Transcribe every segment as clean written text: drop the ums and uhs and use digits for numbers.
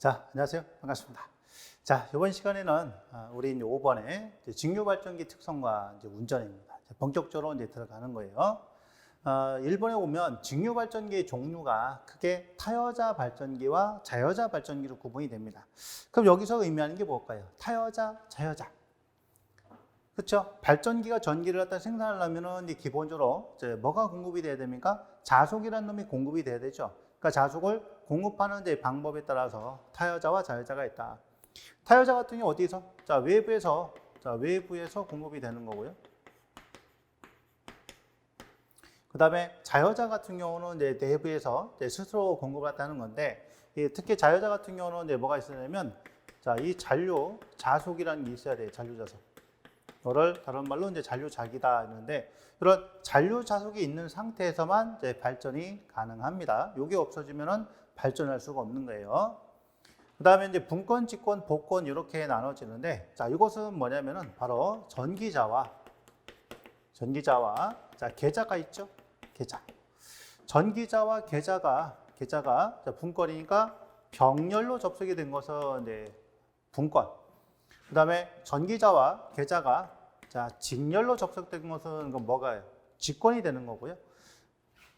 자, 안녕하세요. 반갑습니다. 자, 이번 시간에는 우리 5번에 직류발전기 특성과 운전입니다. 본격적으로 들어가는 거예요. 1번에 보면 직류발전기의 종류가 크게 타여자 발전기와 자여자 발전기로 구분이 됩니다. 그럼 여기서 의미하는 게 뭘까요? 타여자, 자여자. 그렇죠? 발전기가 전기를 갖다 생산하려면은 기본적으로 뭐가 공급이 돼야 됩니까? 자속이라는 놈이 공급이 돼야 되죠. 그러니까 자속을 공급하는 방법에 따라서 타여자와 자여자가 있다. 타여자 같은 경우 어디서? 외부에서 공급이 되는 거고요. 그 다음에 자여자 같은 경우는 내부에서 스스로 공급을 했다는 건데, 특히 자여자 같은 경우는 뭐가 있으냐면, 이 잔류 자속이라는 게 있어야 돼요. 잔류 자속. 이거를 다른 말로 잔류자기다 했는데, 이런 잔류 자속이 있는 상태에서만 발전이 가능합니다. 이게 없어지면은 발전할 수가 없는 거예요. 그 다음에 분권, 직권, 복권 이렇게 나눠지는데, 이것은 뭐냐면은 바로 전기자와 계자가 있죠. 계자. 전기자와 계자가 분권이니까 병렬로 접속이 된 것은 분권. 그 다음에 전기자와 계자가 직렬로 접속된 것은 뭐가요? 직권이 되는 거고요.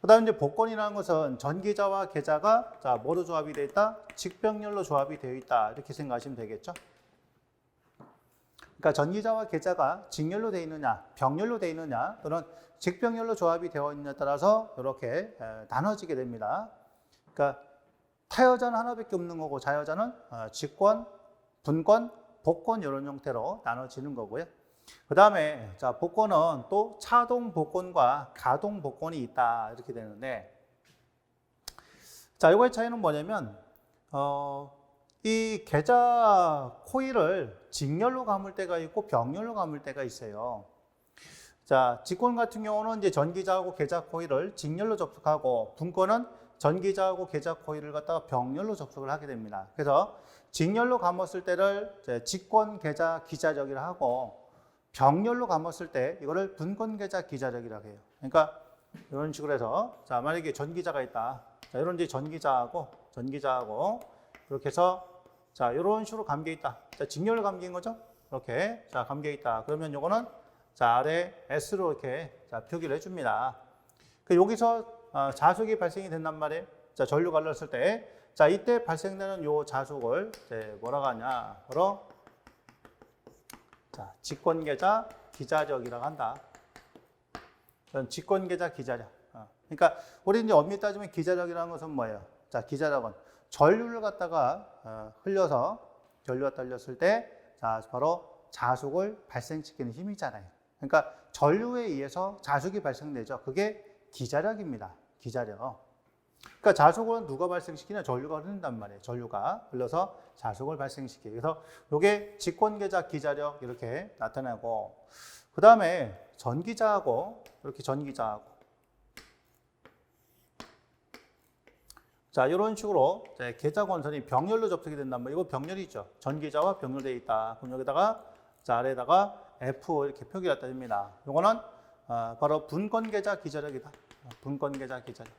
그 다음에 복권이라는 것은 전기자와 계자가 뭐로 조합이 되어 있다? 직병렬로 조합이 되어 있다. 이렇게 생각하시면 되겠죠. 그러니까 전기자와 계자가 직렬로 되어 있느냐, 병렬로 되어 있느냐, 또는 직병렬로 조합이 되어 있느냐에 따라서 이렇게 나눠지게 됩니다. 그러니까 타여자는 하나밖에 없는 거고, 자여자는 직권, 분권, 복권 이런 형태로 나눠지는 거고요. 그 다음에 복권은 또 차동 복권과 가동 복권이 있다 이렇게 되는데, 이거의 차이는 뭐냐면 이 계자 코일을 직렬로 감을 때가 있고 병렬로 감을 때가 있어요. 직권 같은 경우는 전기자하고 계자 코일을 직렬로 접속하고, 분권은 전기자하고 계자 코일을 갖다가 병렬로 접속을 하게 됩니다. 그래서 직렬로 감았을 때를 직권 계자 기자력이라 하고, 병렬로 감았을 때 이거를 분권 계자 기자력이라고 해요. 그러니까 이런 식으로 해서 만약에 전기자가 있다. 이런 전기자하고 이렇게 해서 이런 식으로 감겨 있다. 직렬로 감긴 거죠. 이렇게 감겨 있다. 그러면 요거는 아래 S로 이렇게 표기를 해줍니다. 여기서 자속이 발생이 된단 말이에요. 전류가 흘렀을 때. 이때 발생되는 요 자속을 뭐라고 하냐. 바로 직권계자 기자력이라고 한다. 직권계자 기자력. 그러니까 우리 엄밀히 따지면 기자력이라는 것은 뭐예요? 기자력은 전류를 갖다가 전류가 흘렸을 때 바로 자속을 발생시키는 힘이잖아요. 그러니까 전류에 의해서 자속이 발생되죠. 그게 기자력입니다. 기자력. 그러니까 자속은 누가 발생시키냐? 전류가 흐른단 말이에요. 전류가 흘러서 자속을 발생시키고. 그래서 이게 직권계자 기자력 이렇게 나타나고, 그 다음에 전기자하고 이런 식으로 계자 권선이 병렬로 접속이 된단 말이에요. 이거 병렬이죠. 전기자와 병렬되어 있다. 그럼 여기다가 아래에다가 F 이렇게 표기를 갖다 줍니다. 이거는 바로 분권계자 기자력이다. 분권계자 기자력.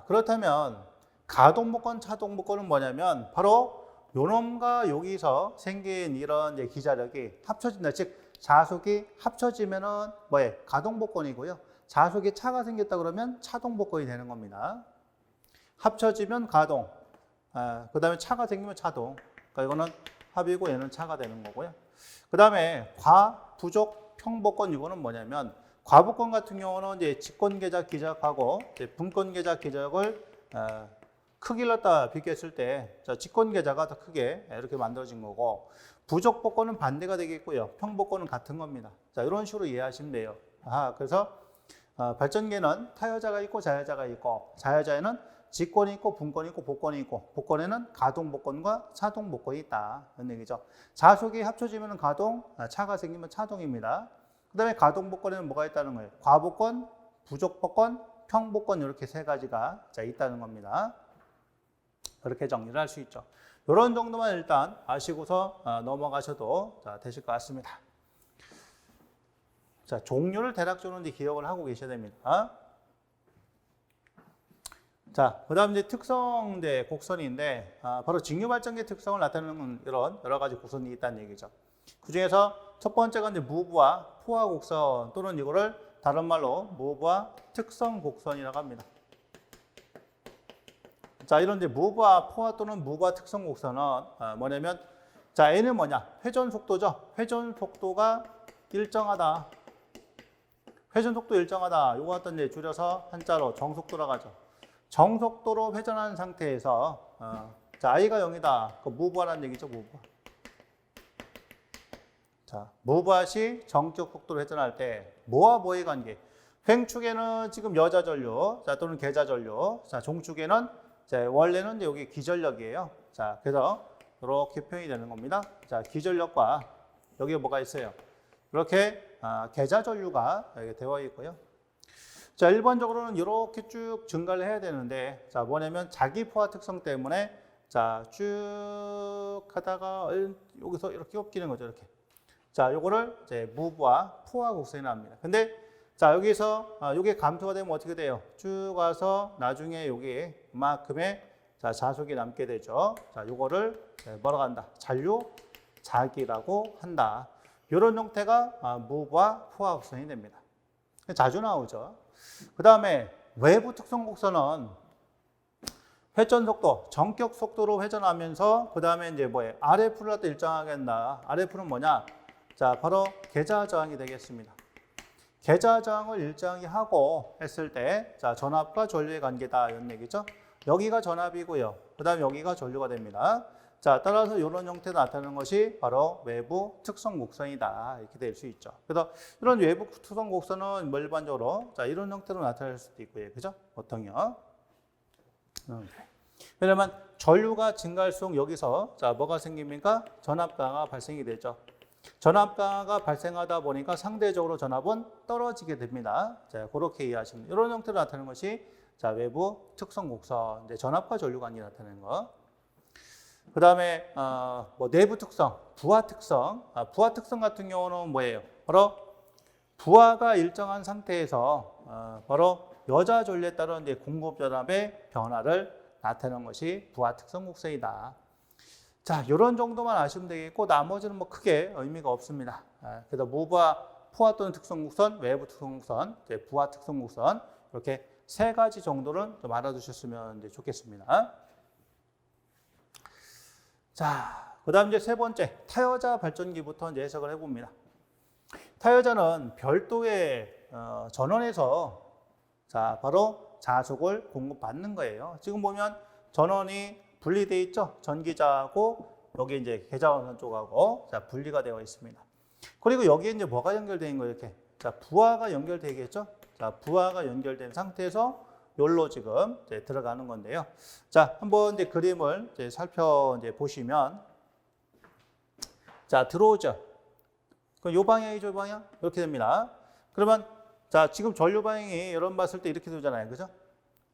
그렇다면 가동복권, 차동복권은 뭐냐면 바로 요놈과 여기서 생긴 이런 기자력이 합쳐진다. 즉 자속이 합쳐지면은 뭐예요? 가동복권이고요. 자속이 차가 생겼다 그러면 차동복권이 되는 겁니다. 합쳐지면 가동. 그 다음에 차가 생기면 차동. 그러니까 이거는 합이고 얘는 차가 되는 거고요. 그 다음에 과, 부족, 평복권 이거는 뭐냐면, 과복권 같은 경우는 직권계자 기자력하고 분권계자 기자력을 크기를 갖다 비교했을 때 직권계자가 더 크게 이렇게 만들어진 거고, 부족복권은 반대가 되겠고요. 평복권은 같은 겁니다. 이런 식으로 이해하시면 돼요. 그래서 발전기에는 타여자가 있고 자여자가 있고, 자여자에는 직권이 있고 분권이 있고 복권이 있고, 복권에는 가동복권과 차동복권이 있다. 이런 얘기죠. 자속이 합쳐지면 가동, 차가 생기면 차동입니다. 그 다음에 가동복권에는 뭐가 있다는 거예요? 과복권, 부족복권, 평복권 이렇게 세 가지가 있다는 겁니다. 그렇게 정리를 할 수 있죠. 이런 정도만 일단 아시고서 넘어가셔도 되실 것 같습니다. 종류를 대략적으로 기억을 하고 계셔야 됩니다. 자, 그 다음 이제 특성 이제 곡선인데, 바로 직류발전기 특성을 나타내는 이런 여러 가지 곡선이 있다는 얘기죠. 그 중에서 첫 번째가 이제 무브와 포화 곡선 또는 이거를 다른 말로 무브와 특성 곡선이라고 합니다. 자, 이런 이제 무브와 포화 또는 무브와 특성 곡선은 뭐냐면, 자, N은 뭐냐? 회전 속도죠. 회전 속도가 일정하다. 회전 속도 일정하다. 요거 갖다 이제 줄여서 한자로 정속도라고 하죠. 정속도로 회전하는 상태에서 자, I가 0이다. 그 무브하라는 얘기죠, 무브하. 자, 무브하 시 정적 속도로 회전할 때 뭐와 뭐의 관계? 횡축에는 지금 여자 전류, 자, 또는 계자 전류. 자, 종축에는 자, 원래는 여기 기전력이에요. 자, 그래서 이렇게 표현이 되는 겁니다. 자, 기전력과 여기에 뭐가 있어요? 이렇게 계자 전류가 여기 되어 있고요. 자, 일반적으로는 이렇게 쭉 증가를 해야 되는데, 자, 뭐냐면 자기 포화 특성 때문에 자, 쭉 하다가 여기서 이렇게 꺾이는 거죠, 이렇게. 자, 요거를 이제 무브와 포화 곡선이 나옵니다. 근데 자, 여기서 요게 감소가 되면 어떻게 돼요? 쭉 와서 나중에 요게 이만큼의 자, 자속이 남게 되죠. 자, 요거를 뭐라고 한다? 잔류 자기라고 한다. 요런 형태가 무브와 포화 곡선이 됩니다. 자주 나오죠. 그 다음에 외부 특성 곡선은 회전 속도, 정격 속도로 회전하면서 그 다음에 이제 뭐예요? RF를 갖다 일정하겠나? RF는 뭐냐? 자, 바로 계자 저항이 되겠습니다. 계자 저항을 일정하게 하고 했을 때, 자, 전압과 전류의 관계다 이런 얘기죠. 여기가 전압이고요. 그 다음에 여기가 전류가 됩니다. 자, 따라서 이런 형태로 나타나는 것이 바로 외부 특성 곡선이다. 이렇게 될 수 있죠. 그래서 이런 외부 특성 곡선은 뭐 일반적으로 자, 이런 형태로 나타날 수도 있고요. 그죠? 보통요. 왜냐면 전류가 증가할수록 여기서 자, 뭐가 생깁니까? 전압가가 발생이 되죠. 전압가가 발생하다 보니까 상대적으로 전압은 떨어지게 됩니다. 자, 그렇게 이해하시면 이런 형태로 나타나는 것이 자, 외부 특성 곡선, 이제 전압과 전류 관계 나타내는 거. 그 다음에 뭐 내부 특성, 부하 특성. 부하 특성 같은 경우는 뭐예요? 바로 부하가 일정한 상태에서 바로 여자 전류에 따른 이제 공급 전압의 변화를 나타내는 것이 부하 특성 곡선이다. 자, 이런 정도만 아시면 되겠고 나머지는 뭐 크게 의미가 없습니다. 그래서 무부하 포화 또는 특성 곡선, 외부 특성 곡선, 부하 특성 곡선 이렇게 세 가지 정도는 좀 알아두셨으면 좋겠습니다. 자, 그 다음 이제 세 번째, 타여자 발전기부터 이제 해석을 해봅니다. 타여자는 별도의 전원에서 자, 바로 자속을 공급받는 거예요. 지금 보면 전원이 분리되어 있죠? 전기자하고 여기 이제 계자원선 쪽하고 자, 분리가 되어 있습니다. 그리고 여기에 이제 뭐가 연결되어 있는 거예요? 이렇게. 자, 부하가 연결되겠죠? 자, 부하가 연결된 상태에서 여기로 지금 이제 들어가는 건데요. 자, 한번 이제 그림을 이제 보시면 자, 들어오죠. 그럼 요 방향이죠, 요 방향? 이렇게 됩니다. 그러면 자, 지금 전류 방향이 이런 봤을 때 이렇게 되잖아요. 그죠?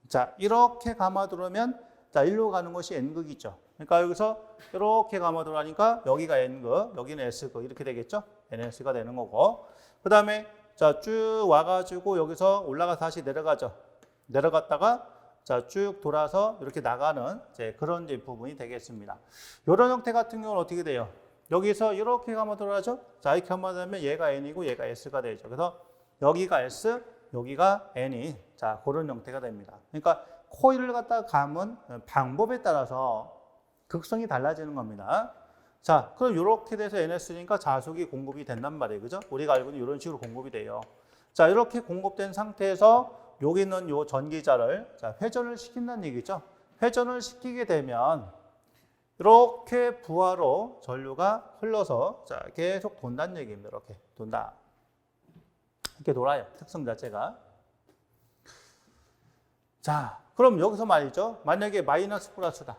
자, 이렇게 감아 들어오면 자, 일로 가는 것이 N극이죠. 그러니까 여기서 이렇게 감아 들어가니까 여기가 N극, 여기는 S극 이렇게 되겠죠? NS가 되는 거고. 그다음에 자, 쭉 와 가지고 여기서 올라가 다시 내려가죠. 내려갔다가 자, 쭉 돌아서 이렇게 나가는 이제 그런 이제 부분이 되겠습니다. 이런 형태 같은 경우는 어떻게 돼요? 여기서 이렇게 감아 들어가죠? 자, 이렇게 감아 들어가면 얘가 N이고 얘가 S가 되죠. 그래서 여기가 S, 여기가 N이 자, 그런 형태가 됩니다. 그러니까 코일을 갖다 감은 방법에 따라서 극성이 달라지는 겁니다. 자, 그럼 이렇게 돼서 NS니까 자속이 공급이 된단 말이에요. 그죠? 우리가 알고 있는 이런 식으로 공급이 돼요. 자, 이렇게 공급된 상태에서 여기 있는 요 전기자를 자, 회전을 시킨다는 얘기죠. 회전을 시키게 되면 이렇게 부하로 전류가 흘러서 자, 계속 돈다는 얘기입니다. 이렇게 돈다. 이렇게 돌아요. 특성 자체가. 자, 그럼 여기서 말이죠. 만약에 마이너스 플러스다.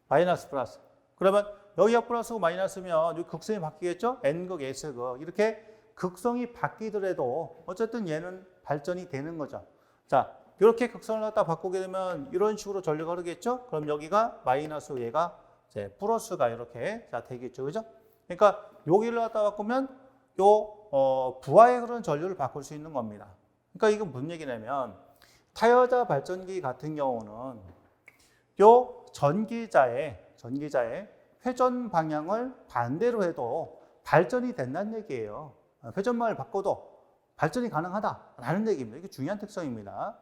마이너스 플러스. 그러면 여기가 플러스고 마이너스면 여기 극성이 바뀌겠죠? N극, S극. 이렇게 극성이 바뀌더라도 어쨌든 얘는 발전이 되는 거죠. 자, 이렇게 극성을 갖다 바꾸게 되면 이런 식으로 전류가 흐르겠죠? 그럼 여기가 마이너스, 얘가 이제 플러스가 이렇게 자, 되겠죠. 그죠? 그러니까 여기를 갖다 바꾸면 부하에 흐르는 전류를 바꿀 수 있는 겁니다. 그러니까 이건 무슨 얘기냐면 타여자 발전기 같은 경우는 요 전기자의 회전 방향을 반대로 해도 발전이 된다는 얘기예요. 회전방을 바꿔도 발전이 가능하다라는 얘기입니다. 이게 중요한 특성입니다.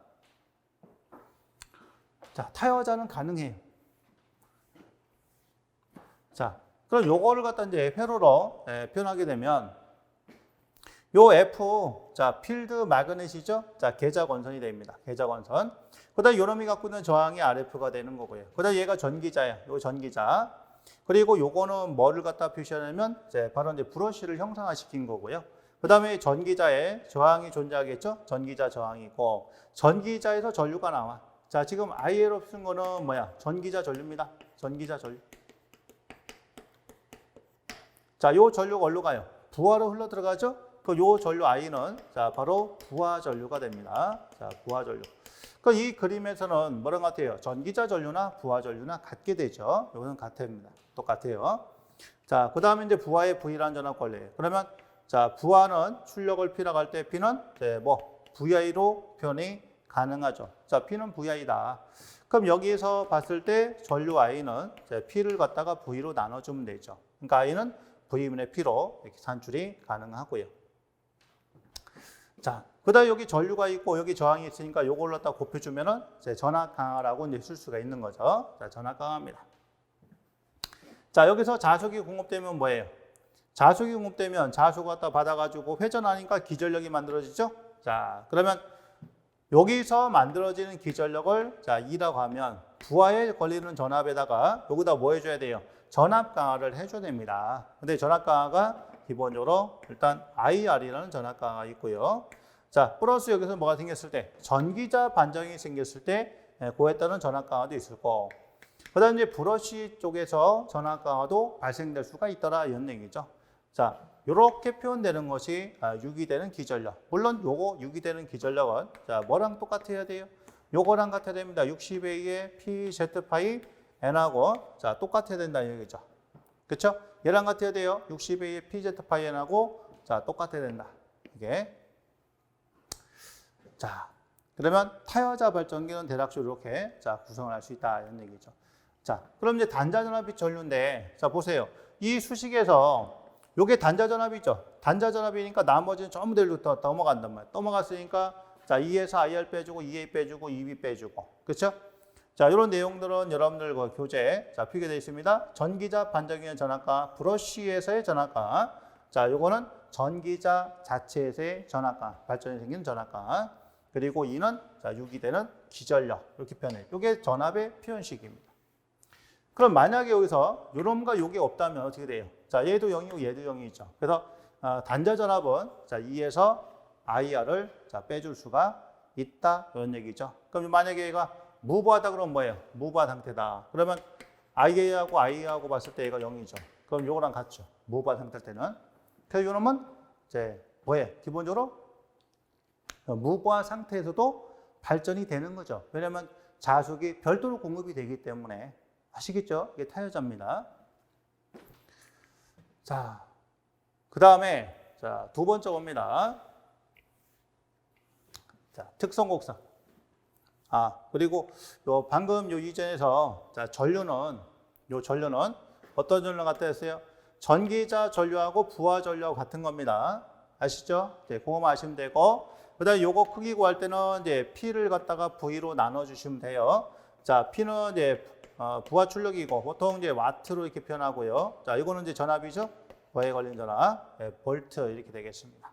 자, 타여자는 가능해요. 자, 그럼 요거를 갖다 이제 회로로 표현하게 되면 요 F, 자, 필드 마그넷이죠? 자, 계좌권선이 됩니다. 계좌권선. 그 다음에 요놈이 갖고 있는 저항이 RF가 되는 거고요. 그 다음에 얘가 전기자야. 요 전기자. 그리고 요거는 뭐를 갖다 표시하냐면, 이제 바로 이제 브러쉬를 형상화시킨 거고요. 그 다음에 전기자에 저항이 존재하겠죠? 전기자 저항이고, 전기자에서 전류가 나와. 자, 지금 IL 쓴 거는 뭐야? 전기자 전류입니다. 전기자 전류. 자, 요 전류가 어디로 가요? 부하로 흘러 들어가죠? 그 요 전류 I는 자, 바로 부하 전류가 됩니다. 자, 부하 전류. 그 이 그림에서는 뭐랑 같아요? 전기자 전류나 부하 전류나 같게 되죠. 요거는 같습니다. 똑같아요. 자, 그 다음에 이제 부하의 V라는 전압 관리예요. 그러면 자, 부하는 출력을 P라고 할 때 P는 이제 뭐 VI로 표현이 가능하죠. 자, P는 VI다. 그럼 여기에서 봤을 때 전류 I는 이제 P를 갖다가 V로 나눠주면 되죠. 그러니까 I는 V분의 P로 이렇게 산출이 가능하고요. 자, 그 다음에 여기 전류가 있고 여기 저항이 있으니까 요걸 갖다 곱해주면은 이제 전압 강화라고 이제 쓸 수가 있는 거죠. 자, 전압 강화입니다. 자, 여기서 자속이 공급되면 뭐예요? 자속이 공급되면 자속을 갖다 받아가지고 회전하니까 기전력이 만들어지죠? 자, 그러면 여기서 만들어지는 기전력을 자, E라고 하면 부하에 걸리는 전압에다가 여기다 뭐 해줘야 돼요? 전압 강화를 해줘야 됩니다. 근데 전압 강화가 기본적으로 일단 IR이라는 전압 강화가 있고요. 자, 플러스 여기서 뭐가 생겼을 때 전기자 반정이 생겼을 때 그에 따른 전압 강화도 있을 거고, 그 다음에 이제 브러쉬 쪽에서 전압 강화도 발생될 수가 있더라 이런 얘기죠. 자, 이렇게 표현되는 것이 유기되는 기전력. 물론 요거 유기되는 기전력은 자, 뭐랑 똑같아야 돼요? 요거랑 같아야 됩니다. 60A의 PZ 파이 N하고 자, 똑같아야 된다는 얘기죠. 그렇죠? 얘랑 같아야 돼요. 60A의 PZ 파이 N하고 자, 똑같아야 된다. 이게. 자, 그러면 타여자 발전기는 대략적으로 이렇게 자, 구성을 할 수 있다 이런 얘기죠. 자, 그럼 이제 단자전압이 전류인데 자, 보세요. 이 수식에서 요게 단자전압이죠. 단자전압이니까 나머지는 전부 다 넘어간단 말이에요. 넘어갔으니까 자, 2에서 IR 빼주고 2A 빼주고 2B 빼주고. 그렇죠? 자, 이런 내용들은 여러분들 그 교재에 자, 표기되어 있습니다. 전기자 반정기의 전압과 브러쉬에서의 전압과 자, 요거는 전기자 자체에서의 전압과 발전이 생기는 전압과 그리고 이는 자, 유기되는 기전력 이렇게 표현해요. 요게 전압의 표현식입니다. 그럼 만약에 여기서 요놈과 요게 없다면 어떻게 돼요? 자, 얘도 0이고 얘도 0이죠. 그래서 단자 전압은 자, 2에서 IR을 자, 빼줄 수가 있다 이런 얘기죠. 그럼 만약에 얘가 무부하다 그러면 뭐예요? 무부하 상태다. 그러면 IA하고 IA하고 봤을 때 얘가 0이죠. 그럼 요거랑 같죠. 무부하 상태 때는. 그래서 요놈은 이제 뭐예요? 기본적으로 무부하 상태에서도 발전이 되는 거죠. 왜냐하면 자속이 별도로 공급이 되기 때문에. 아시겠죠? 이게 타여자입니다. 자, 그 다음에 자, 두 번째 겁니다. 자, 특성 곡선. 그리고 요 방금 요 이전에서 자, 전류는 어떤 전류 같다 했어요? 전기자 전류하고 부하 전류하고 같은 겁니다. 아시죠? 네, 그거만 아시면 되고, 그다음에 요거 크기 구할 때는 이제 P를 갖다가 V로 나눠 주시면 돼요. 자, P는 이제 부하 출력이고 보통 이제 와트로 이렇게 표현하고요. 자, 이거는 이제 전압이죠. 부하에 걸린 전압, 네, 볼트 이렇게 되겠습니다.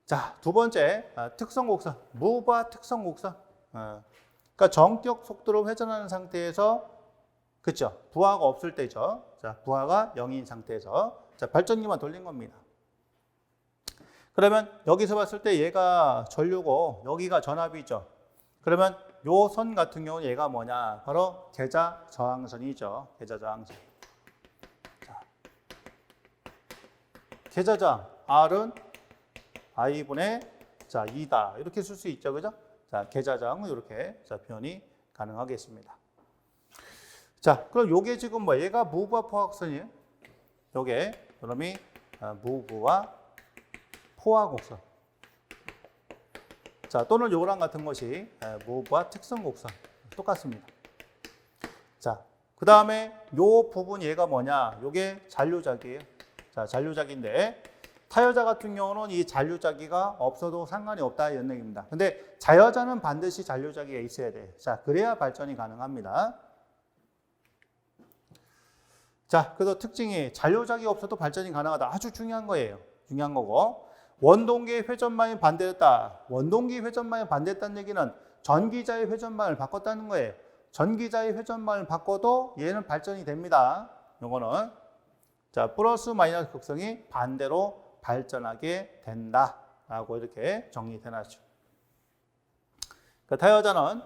자, 두 번째 특성 곡선, 무부하 특성 곡선. 그러니까 정격 속도로 회전하는 상태에서 그렇죠. 부하가 없을 때죠. 자, 부하가 0인 상태에서 자, 발전기만 돌린 겁니다. 그러면 여기서 봤을 때 얘가 전류고 여기가 전압이죠. 그러면 요 선 같은 경우는 얘가 뭐냐? 바로 계좌 저항선이죠. 계좌 저항선. 자, 계좌 저항 R은 I분의 자 2다. 이렇게 쓸 수 있죠, 그죠? 자, 계좌 저항은 이렇게 자, 표현이 가능하겠습니다. 자, 그럼 요게 지금 뭐 얘가 무부하 포화곡선이에요. 요게 그럼이 무부하 포화곡선. 자, 또는 요거랑 같은 것이 무브와 특성 곡선 똑같습니다. 자, 그 다음에 요 부분 얘가 뭐냐? 요게 잔류작이에요. 자, 잔류작인데 타여자 같은 경우는 이 잔류작이가 없어도 상관이 없다 이런 얘기입니다. 근데 자여자는 반드시 잔류작이가 있어야 돼. 자, 그래야 발전이 가능합니다. 자, 그래서 특징이 잔류작이 없어도 발전이 가능하다. 아주 중요한 거예요. 중요한 거고. 원동기의 회전망이 반대했다. 원동기 회전망이 반대했다는 얘기는 전기자의 회전망을 바꿨다는 거예요. 전기자의 회전망을 바꿔도 얘는 발전이 됩니다. 요거는 자, 플러스 마이너스 극성이 반대로 발전하게 된다라고 이렇게 정리해 놨죠. 그러니까 타여자는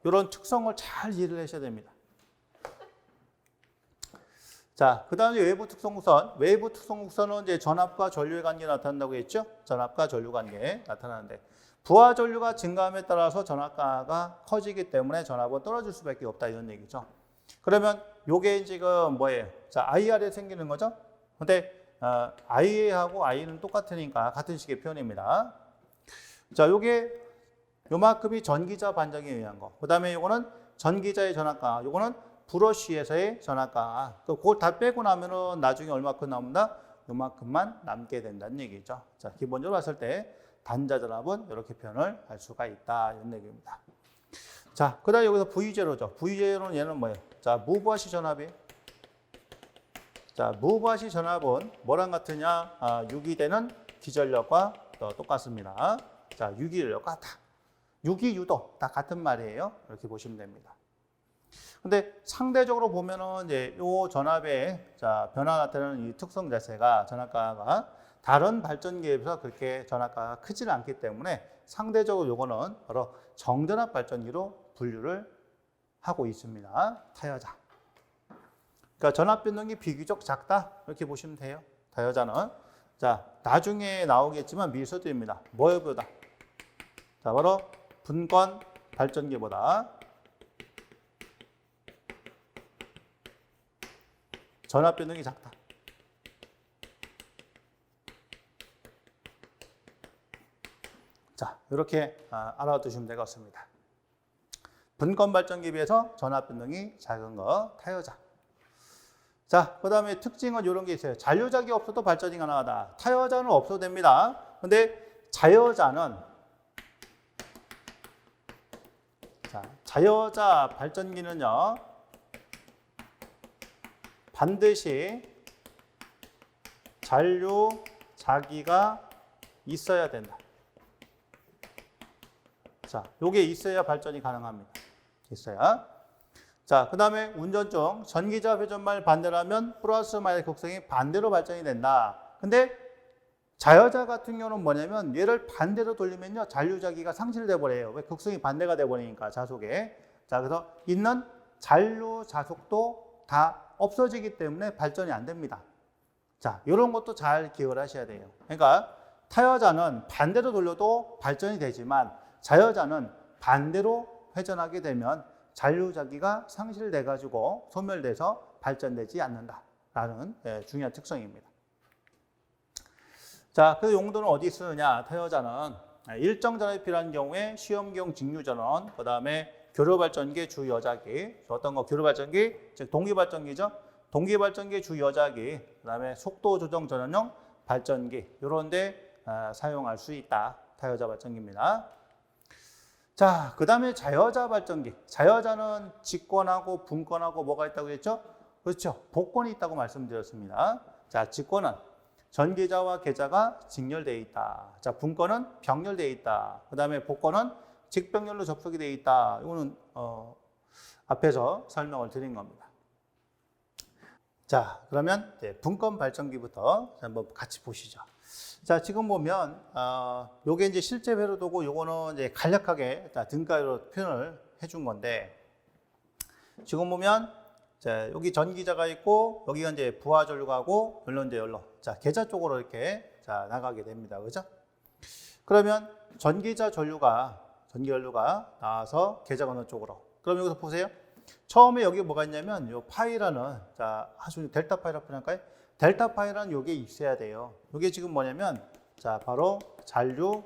이런 특성을 잘 이해를 하셔야 됩니다. 자, 그 다음에 외부 특성구선. 외부 특성구선은 이제 전압과 전류의 관계가 나타난다고 했죠? 전압과 전류 관계 나타나는데 부하 전류가 증가함에 따라서 전압가가 커지기 때문에 전압은 떨어질 수밖에 없다 이런 얘기죠. 그러면 요게 지금 뭐예요? 자, IR에 생기는 거죠? 근데 IA하고 I는 똑같으니까 같은 식의 표현입니다. 자, 요게 요만큼이 전기자 반정에 의한 거. 그 다음에 요거는 전기자의 전압가. 요거는 브러쉬에서의 전압가. 그걸 다 빼고 나면은 나중에 얼마큼 남는다? 요만큼만 남게 된다는 얘기죠. 자, 기본적으로 봤을 때 단자 전압은 이렇게 표현을 할 수가 있다 이런 얘기입니다. 자, 그다음 여기서 V0죠. V0는 얘는 뭐예요? 자, 무브와시 전압이에요. 자, 무브와시 전압은 뭐랑 같으냐? 유기되는 기전력과 똑같습니다. 자, 유기력과 다 유기 유도 다 같은 말이에요. 이렇게 보시면 됩니다. 근데 상대적으로 보면은 이제 요 전압의 자, 변화 나타나는 이 특성 자체가 전압가가 다른 발전기에 비해서 그렇게 전압가가 크지는 않기 때문에 상대적으로 요거는 바로 정전압 발전기로 분류를 하고 있습니다. 타여자. 그러니까 전압 변동이 비교적 작다 이렇게 보시면 돼요. 타여자는 자, 나중에 나오겠지만 미소드입니다. 뭐보다? 자, 바로 분권 발전기보다 전압 변동이 작다. 자, 이렇게 알아두시면 되겠습니다. 분권 발전기에 비해서 전압 변동이 작은 거 타여자. 자, 그 다음에 특징은 이런 게 있어요. 잔류작이 없어도 발전이 가능하다. 타여자는 없어도 됩니다. 근데 자여자는 자, 자여자 발전기는요. 반드시 잔류자기가 있어야 된다. 자, 요게 있어야 발전이 가능합니다. 있어야. 자, 그 다음에 운전중 전기자 회전망을 반대라면 플러스 마이너스 극성이 반대로 발전이 된다. 근데 자여자 같은 경우는 뭐냐면 얘를 반대로 돌리면요 잔류자기가 상실돼 버려요. 왜? 극성이 반대가 돼 버리니까 자속에. 자, 그래서 있는 잔류 자속도 다 없어지기 때문에 발전이 안 됩니다. 자, 이런 것도 잘 기억을 하셔야 돼요. 그러니까 타여자는 반대로 돌려도 발전이 되지만 자여자는 반대로 회전하게 되면 잔류자기가 상실돼 가지고 소멸돼서 발전되지 않는다라는 중요한 특성입니다. 자, 그 용도는 어디 쓰느냐? 타여자는 일정 전압이 필요한 경우에 시험용 직류전원, 그 다음에 교류발전기 주여자기, 어떤 거 교류발전기, 즉 동기발전기죠. 동기발전기 주여자기, 그 다음에 속도 조정 전원용 발전기 이런 데 사용할 수 있다. 타여자 발전기입니다. 자, 그 다음에 자여자 발전기. 자여자는 직권하고 분권하고 뭐가 있다고 했죠? 그렇죠. 복권이 있다고 말씀드렸습니다. 자, 직권은 전기자와 계자가 직렬되어 있다. 자, 분권은 병렬되어 있다. 그 다음에 복권은 직병렬로 접속이 되어 있다. 이거는 앞에서 설명을 드린 겁니다. 자, 그러면 분권 발전기부터 한번 같이 보시죠. 자, 지금 보면 요게 이제 실제 회로도고 요거는 이제 간략하게 등가로 표현을 해준 건데 지금 보면 자, 여기 전기자가 있고 여기가 이제 부하 전류가고 연료 연료. 자, 계자 쪽으로 이렇게 자, 나가게 됩니다. 그죠? 그러면 전기자 전류가 나와서 계자 건너 쪽으로. 그럼 여기서 보세요. 처음에 여기 뭐가 있냐면 요 파이라는 자, 아주 델타 파이라고 할까요? 델타 파이라는 요게 있어야 돼요. 요게 지금 뭐냐면 자, 바로 잔류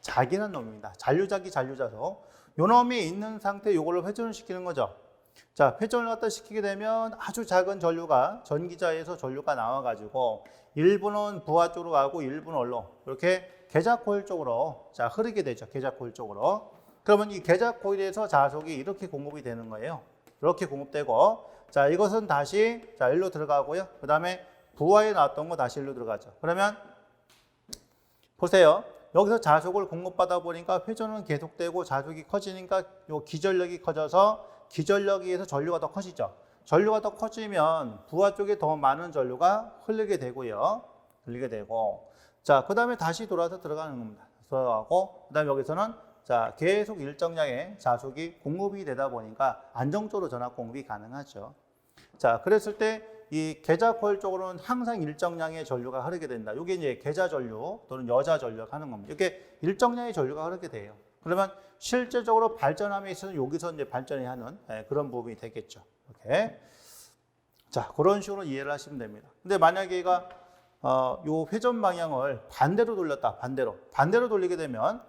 자기는 놈입니다. 잔류자기, 잔류자소. 요 놈이 있는 상태 요거를 회전을 시키는 거죠. 자, 회전을 갖다 시키게 되면 아주 작은 전류가 전기자에서 전류가 나와가지고 일부는 부하 쪽으로 가고 일부는 어디로 이렇게 계좌 코일 쪽으로 자 흐르게 되죠. 계좌 코일 쪽으로. 그러면 이 계좌 코일에서 자속이 이렇게 공급이 되는 거예요. 이렇게 공급되고 자 이것은 다시 자 일로 들어가고요. 그 다음에 부하에 나왔던 거 다시 일로 들어가죠. 그러면 보세요. 여기서 자속을 공급받아 보니까 회전은 계속되고 자속이 커지니까 요 기전력이 커져서 기전력에 의해서 전류가 더 커지죠. 전류가 더 커지면 부하 쪽에 더 많은 전류가 흐르게 되고요. 흘리게 되고 자, 그 다음에 다시 돌아서 들어가는 겁니다. 들어가고 그 다음에 여기서는 자 계속 일정량의 자속이 공급이 되다 보니까 안정적으로 전압 공급이 가능하죠. 자, 그랬을 때 이 계좌 코일 쪽으로는 항상 일정량의 전류가 흐르게 된다. 이게 이제 계좌 전류 또는 여자 전류가 하는 겁니다. 이렇게 일정량의 전류가 흐르게 돼요. 그러면 실제적으로 발전함에 있어서 여기서 이제 발전이 하는 그런 부분이 되겠죠. 이렇게. 자, 그런 식으로 이해를 하시면 됩니다. 근데 만약에 얘가 요 회전 방향을 반대로 돌렸다. 반대로 돌리게 되면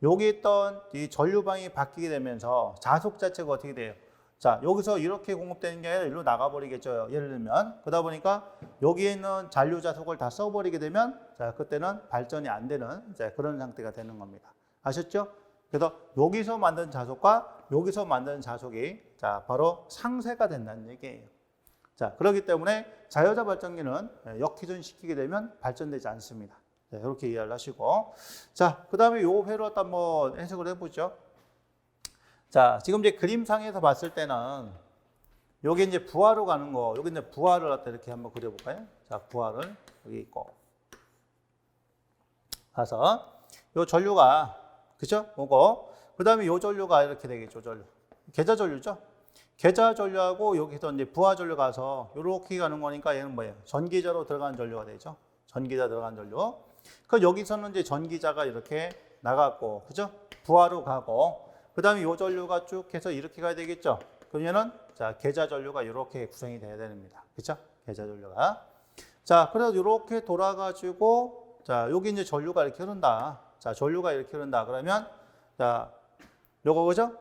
여기 있던 이 전류방이 바뀌게 되면서 자속 자체가 어떻게 돼요? 자, 여기서 이렇게 공급되는 게 아니라 일로 나가버리겠죠. 예를 들면. 그러다 보니까 여기에 있는 잔류 자속을 다 써버리게 되면 자, 그때는 발전이 안 되는 이제 그런 상태가 되는 겁니다. 아셨죠? 그래서 여기서 만든 자속과 여기서 만든 자속이 자, 바로 상쇄가 된다는 얘기예요. 자, 그렇기 때문에 자여자 발전기는 역회전 시키게 되면 발전되지 않습니다. 자, 이렇게 이해를 하시고. 자, 그 다음에 요 회로 갖다 한번 해석을 해보죠. 자, 지금 이제 그림상에서 봤을 때는 여기 이제 부하로 가는 거, 여기 이제 부하를 갖다 이렇게 한번 그려볼까요? 자, 부하를 여기 있고. 가서 요 전류가, 그죠? 오고. 그 다음에 요 전류가 이렇게 되겠죠, 전류. 계좌 전류죠? 계좌 전류하고 여기서 이제 부하 전류 가서 이렇게 가는 거니까 얘는 뭐예요? 전기자로 들어가는 전류가 되죠. 전기자 들어간 전류. 그 여기서는 이제 전기자가 이렇게 나갔고, 그죠? 부하로 가고, 그 다음에 요 전류가 쭉 해서 이렇게 가야 되겠죠. 그러면은 자 계좌 전류가 이렇게 구성이 돼야 됩니다. 그죠? 계좌 전류가. 자, 그래서 이렇게 돌아가지고 자 여기 이제 전류가 이렇게 흐른다. 자, 전류가 이렇게 흐른다. 그러면 자 요거 그죠?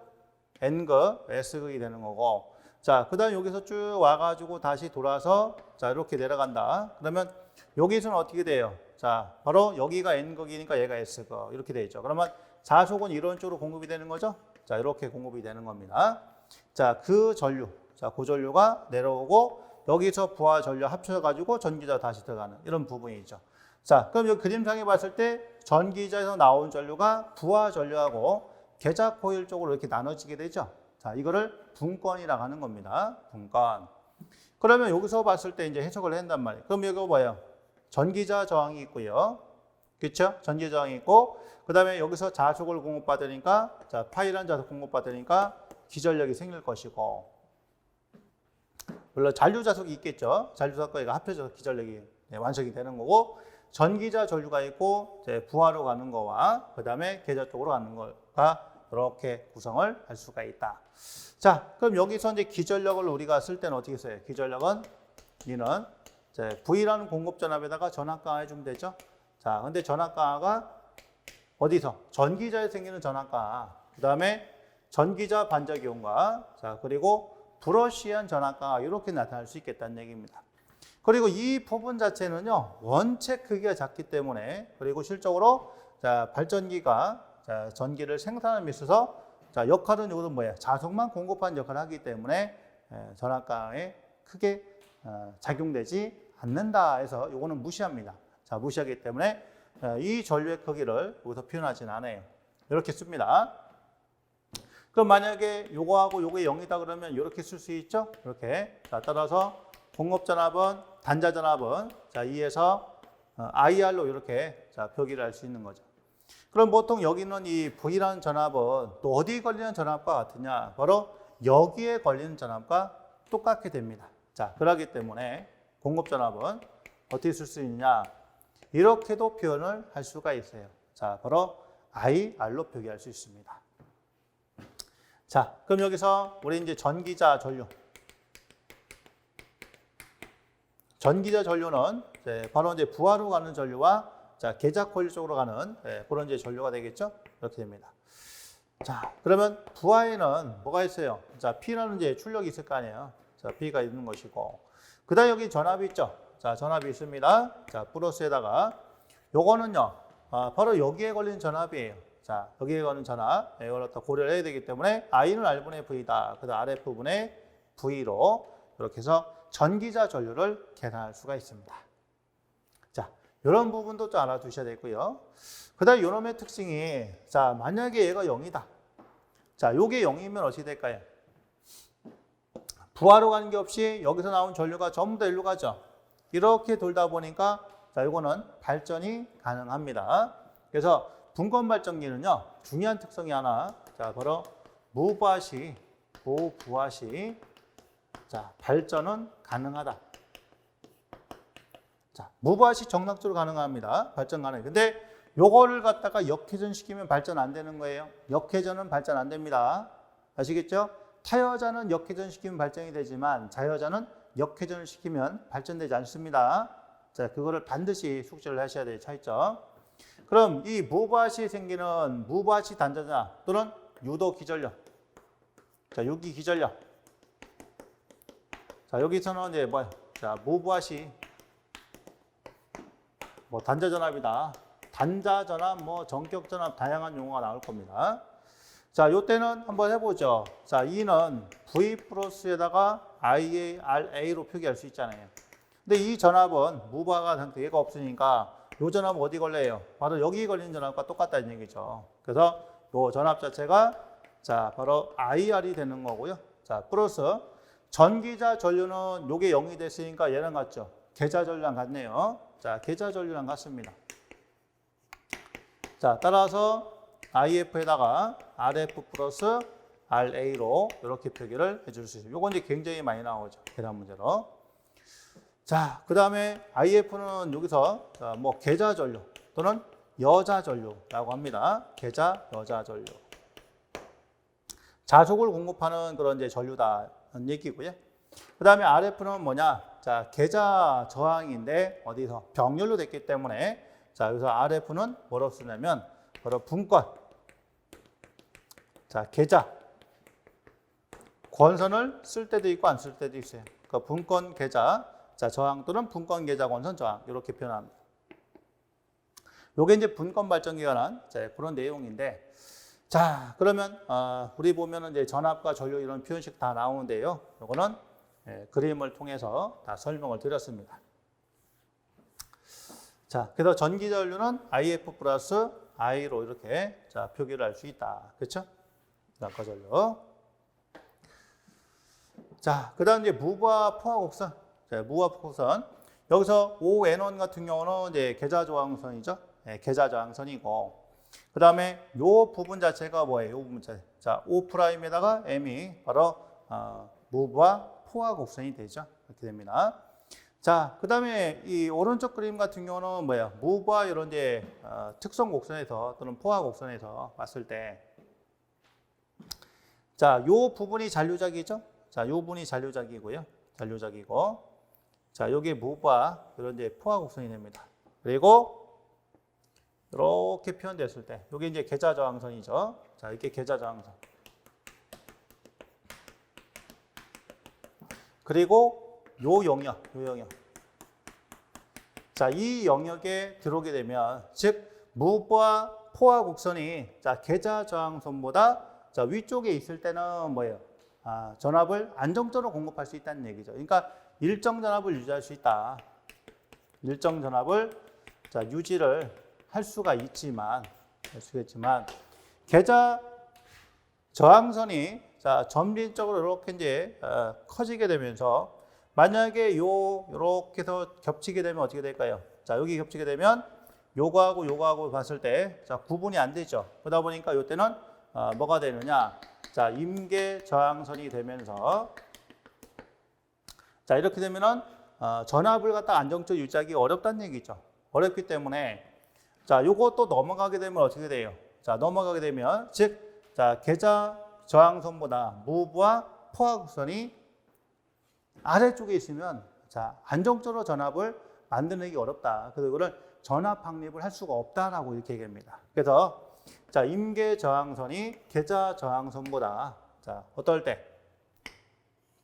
N극, S극이 되는 거고. 자, 그 다음에 여기서 쭉 와가지고 다시 돌아서 자, 이렇게 내려간다. 그러면 여기서는 어떻게 돼요? 자, 바로 여기가 N극이니까 얘가 S극. 이렇게 되죠. 그러면 자속은 이런 쪽으로 공급이 되는 거죠. 자, 이렇게 공급이 되는 겁니다. 자, 그 전류. 자, 그 전류가 내려오고 여기서 부하 전류 합쳐가지고 전기자 다시 들어가는 이런 부분이죠. 자, 그럼 여기 그림상에 봤을 때 전기자에서 나온 전류가 부하 전류하고 계좌 코일 쪽으로 이렇게 나눠지게 되죠. 자, 이거를 분권이라고 하는 겁니다. 분권. 그러면 여기서 봤을 때 이제 해석을 한단 말이에요. 그럼 여기가 뭐예요? 전기자 저항이 있고요. 그렇죠? 전기 저항이 있고 그 다음에 여기서 자속을 공급받으니까 자 파이란 자속 공급받으니까 기전력이 생길 것이고 물론 잔류 자속이 있겠죠. 잔류 자속과 이거 합해져서 기전력이 완성이 되는 거고 전기자 전류가 있고 이제 부하로 가는 거와 그 다음에 계좌 쪽으로 가는 거가 이렇게 구성을 할 수가 있다. 자, 그럼 여기서 이제 기전력을 우리가 쓸 때는 어떻게 써요? 기전력은 이는 이제 V라는 공급 전압에다가 전압 강화해 주면 되죠. 자, 근데 전압 강화가 어디서? 전기자에 생기는 전압 강화. 그 다음에 전기자 반작용과 자, 그리고 브러쉬한 전압 강화 이렇게 나타날 수 있겠다는 얘기입니다. 그리고 이 부분 자체는요, 원체 크기가 작기 때문에 그리고 실적으로 자, 발전기가 자, 전기를 생산함에 있어서 자, 역할은 이거는 뭐예요? 자속만 공급하는 역할을 하기 때문에 전압 강화에 크게 작용되지 않는다 해서 이거는 무시합니다. 자, 무시하기 때문에 이 전류의 크기를 여기서 표현하진 않아요. 이렇게 씁니다. 그럼 만약에 요거하고 요게 0이다 그러면 이렇게 쓸 수 있죠? 이렇게. 자, 따라서 공급 전압은 단자 전압은 자, 2에서 IR로 이렇게 자, 표기를 할 수 있는 거죠. 그럼 보통 여기는 이 V라는 전압은 또 어디에 걸리는 전압과 같으냐? 바로 여기에 걸리는 전압과 똑같게 됩니다. 자, 그렇기 때문에 공급 전압은 어떻게 쓸 수 있느냐? 이렇게도 표현을 할 수가 있어요. 자, 바로 IR로 표기할 수 있습니다. 자, 그럼 여기서 우리 이제 전기자 전류. 전기자 전류는 이제 바로 이제 부하로 가는 전류와 자, 계자 코일 쪽으로 가는 그런 이제 전류가 되겠죠. 이렇게 됩니다. 자, 그러면 부하에는 뭐가 있어요? 자, P라는 이제 출력이 있을 거 아니에요. 자, P가 있는 것이고. 그 다음 여기 전압이 있죠. 자, 전압이 있습니다. 자, 플러스에다가 요거는요, 바로 여기에 걸린 전압이에요. 자, 여기에 걸린 전압, 이걸 갖다 고려를 해야 되기 때문에 I는 R분의 V다. 그 다음 RF분의 V로 이렇게 해서 전기자 전류를 계산할 수가 있습니다. 자, 이런 부분도 좀 알아두셔야 되고요. 그 다음 요놈의 특징이, 자, 만약에 얘가 0이다. 자, 요게 0이면 어떻게 될까요? 부하로 가는 게 없이 여기서 나온 전류가 전부 다 일로 가죠. 이렇게 돌다 보니까, 자, 요거는 발전이 가능합니다. 그래서 분권 발전기는요, 중요한 특성이 하나, 자, 바로 무부하시, 자, 발전은 가능하다. 자, 무부하시 정상적으로 가능합니다. 발전 가능. 근데 요거를 갖다가 역회전 시키면 발전 안 되는 거예요. 역회전은 발전 안 됩니다. 아시겠죠? 타여자는 역회전 시키면 발전이 되지만 자여자는 역회전을 시키면 발전되지 않습니다. 자, 그거를 반드시 숙지를 하셔야 돼요. 차이점. 그럼 이 무부하시에 생기는 무부하시 단자전압 또는 유도 기전력. 자, 유기 기전력. 자, 여기서는 이제 뭐야? 자, 무부하시 뭐 단자전압이다. 단자전압, 뭐 전격전압 다양한 용어가 나올 겁니다. 자, 요때는 한번 해보죠. 자, E는 V 플러스에다가 IARA로 표기할 수 있잖아요. 근데 이 전압은 무부하가 상태가 없으니까 요 전압은 어디 걸려요? 바로 여기 걸리는 전압과 똑같다는 얘기죠. 그래서 요 전압 자체가 자, 바로 IR이 되는 거고요. 자, 플러스 전기자 전류는 요게 0이 됐으니까 얘랑 같죠. 계자 전류랑 같네요. 자, 계자 전류랑 같습니다. 자, 따라서 IF에다가 RF 플러스 RA로 이렇게 표기를 해줄 수 있어요. 요건 이제 굉장히 많이 나오죠. 계산 문제로. 자, 그 다음에 IF는 여기서 뭐 계자 전류 또는 여자 전류라고 합니다. 계자, 여자 전류. 자속을 공급하는 그런 이제 전류다는 얘기고요. 그 다음에 RF는 뭐냐? 자, 계자 저항인데 어디서 병렬로 됐기 때문에 자, 여기서 RF는 뭐라고 쓰냐면 바로 분권. 자, 계자. 권선을 쓸 때도 있고 안 쓸 때도 있어요. 그러니까 분권 계자, 자, 저항 또는 분권 계자 권선 저항 이렇게 표현합니다. 요게 이제 분권 발전기가 난 그런 내용인데, 자, 그러면 우리 보면은 이제 전압과 전류 이런 표현식 다 나오는데요. 요거는 그림을 통해서 다 설명을 드렸습니다. 자, 그래서 전기 전류는 IF 플러스 I로 이렇게 자, 표기를 할 수 있다. 그렇죠? 낙과 전류. 자, 그다음 이제 무부하 포화 곡선. 자, 무부하 포화 곡선. 여기서 ON1 같은 경우는 이제 계자 저항선이죠. 계자 저항선이고. 그다음에 요 부분 자체가 뭐예요? 요 부분 자체. 자, O'에다가 M이 바로 무부하 포화 곡선이 되죠. 이렇게 됩니다. 자, 그 다음에 이 오른쪽 그림 같은 경우는 뭐야? 무부하 이런 이제 특성 곡선에서 또는 포화 곡선에서 봤을 때, 자, 요 부분이 잔류작이죠? 자, 요 부분이 잔류작이고요. 잔류작이고, 자, 요게 무부하 이런 이제 포화 곡선이 됩니다. 그리고 이렇게 표현됐을 때, 요게 이제 계자 저항선이죠. 자, 이렇게 계자 저항선. 그리고 요 영역. 자, 이 영역에 들어오게 되면, 즉, 무부하 포화 곡선이, 자, 계자 저항선보다, 자, 위쪽에 있을 때는 뭐예요? 전압을 안정적으로 공급할 수 있다는 얘기죠. 그러니까, 일정 전압을 유지할 수 있다. 일정 전압을, 자, 유지를 할 수가 있지만, 계자 저항선이, 자, 점진적으로 이렇게 이제, 커지게 되면서, 만약에 요렇게 해서 겹치게 되면 어떻게 될까요? 자, 여기 겹치게 되면 요거하고 봤을 때, 자, 구분이 안 되죠. 그러다 보니까 요때는 뭐가 되느냐? 자, 임계 저항선이 되면서, 자, 이렇게 되면은 전압을 갖다 안정적으로 유지하기 어렵다는 얘기죠. 어렵기 때문에, 자, 요것도 넘어가게 되면 어떻게 돼요? 자, 넘어가게 되면, 즉, 자, 계자 저항선보다 무부하 포화 곡선이 아래쪽에 있으면, 자, 안정적으로 전압을 만들기 어렵다. 그래서 이거를 전압 확립을 할 수가 없다라고 이렇게 얘기합니다. 그래서 자, 임계 저항선이 계좌 저항선보다 자, 어떨 때?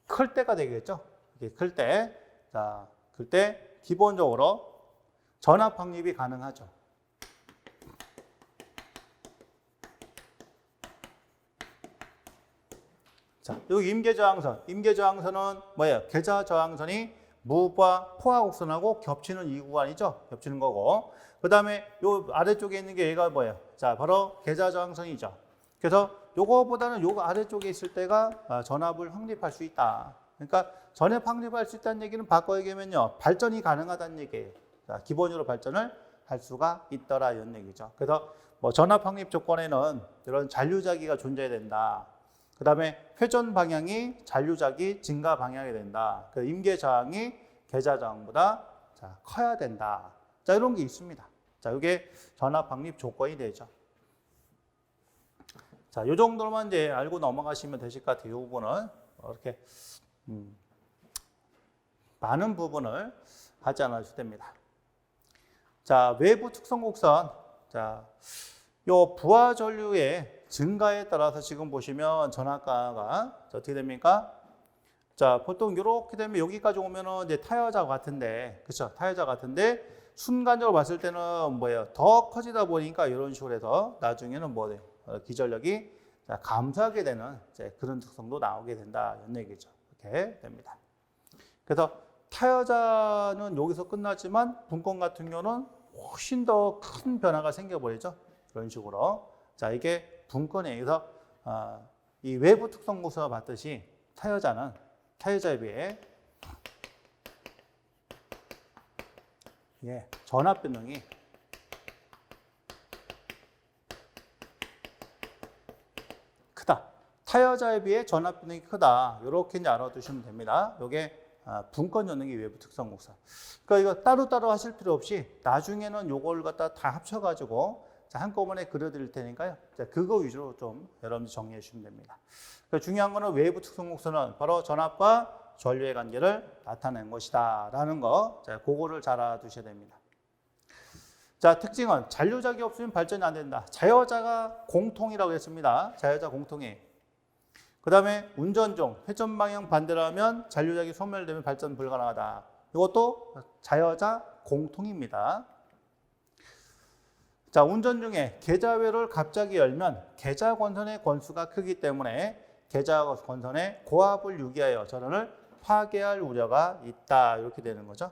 클 때가 되겠죠. 이게 클 때. 자, 그때 기본적으로 전압 확립이 가능하죠. 자, 여기 임계저항선. 임계저항선은 뭐예요? 계좌저항선이 무과 포화 곡선하고 겹치는 이 구간이죠. 겹치는 거고. 그 다음에 요 아래쪽에 있는 게 얘가 뭐예요? 자, 바로 계좌저항선이죠. 그래서 요거보다는 요 아래쪽에 있을 때가 전압을 확립할 수 있다. 그러니까 전압 확립할 수 있다는 얘기는 바꿔 얘기하면요. 발전이 가능하다는 얘기예요. 자, 기본적으로 발전을 할 수가 있더라 이런 얘기죠. 그래서 뭐 전압 확립 조건에는 이런 잔류자기가 존재해야 된다. 그 다음에 회전 방향이 잔류자기 증가 방향이 된다. 그 임계 저항이 계좌 저항보다 자, 커야 된다. 자, 이런 게 있습니다. 자, 이게 전압 확립 조건이 되죠. 자, 요 정도만 이제 알고 넘어가시면 되실 것 같아요. 이 부분은 이렇게 많은 부분을 하지 않아도 됩니다. 자, 외부 특성 곡선. 자, 요 부하 전류의 증가에 따라서 지금 보시면 전압가가 어떻게 됩니까? 자, 보통 이렇게 되면 여기까지 오면은 이제 타여자 같은데, 그렇죠? 타여자 같은데 순간적으로 봤을 때는 뭐예요? 더 커지다 보니까 이런 식으로 해서 나중에는 뭐예요? 기전력이 감소하게 되는 이제 그런 특성도 나오게 된다 이런 얘기죠. 이렇게 됩니다. 그래서 타여자는 여기서 끝나지만 분권 같은 경우는 훨씬 더 큰 변화가 생겨버리죠. 이런 식으로. 자, 이게 분권에 의해서 이 외부 특성 고수와 봤듯이 타여자는 타여자에 비해 전압 변동이 크다. 타여자에 비해 전압 변동이 크다. 이렇게 이제 알아두시면 됩니다. 이게 분권 전등기 외부 특성 곡선. 그러니까 이거 따로따로 하실 필요 없이 나중에는 요걸 갖다 다 합쳐가지고 한꺼번에 그려드릴 테니까요. 그거 위주로 좀 여러분들 정리해 주시면 됩니다. 그러니까 중요한 거는 외부 특성 곡선은 바로 전압과 전류의 관계를 나타낸 것이다 라는 거, 그거를 잘 알아두셔야 됩니다. 자, 특징은 잔류작이 없으면 발전이 안 된다. 자여자가 공통이라고 했습니다. 자여자 공통이. 그 다음에 운전 중 회전 방향 반대로 하면 잔류작이 소멸되면 발전 불가능하다. 이것도 자여자 공통입니다. 자, 운전 중에 계좌회로를 갑자기 열면 계좌 권선의 권수가 크기 때문에 계좌 권선의 고압을 유기하여 전원을 파괴할 우려가 있다. 이렇게 되는 거죠.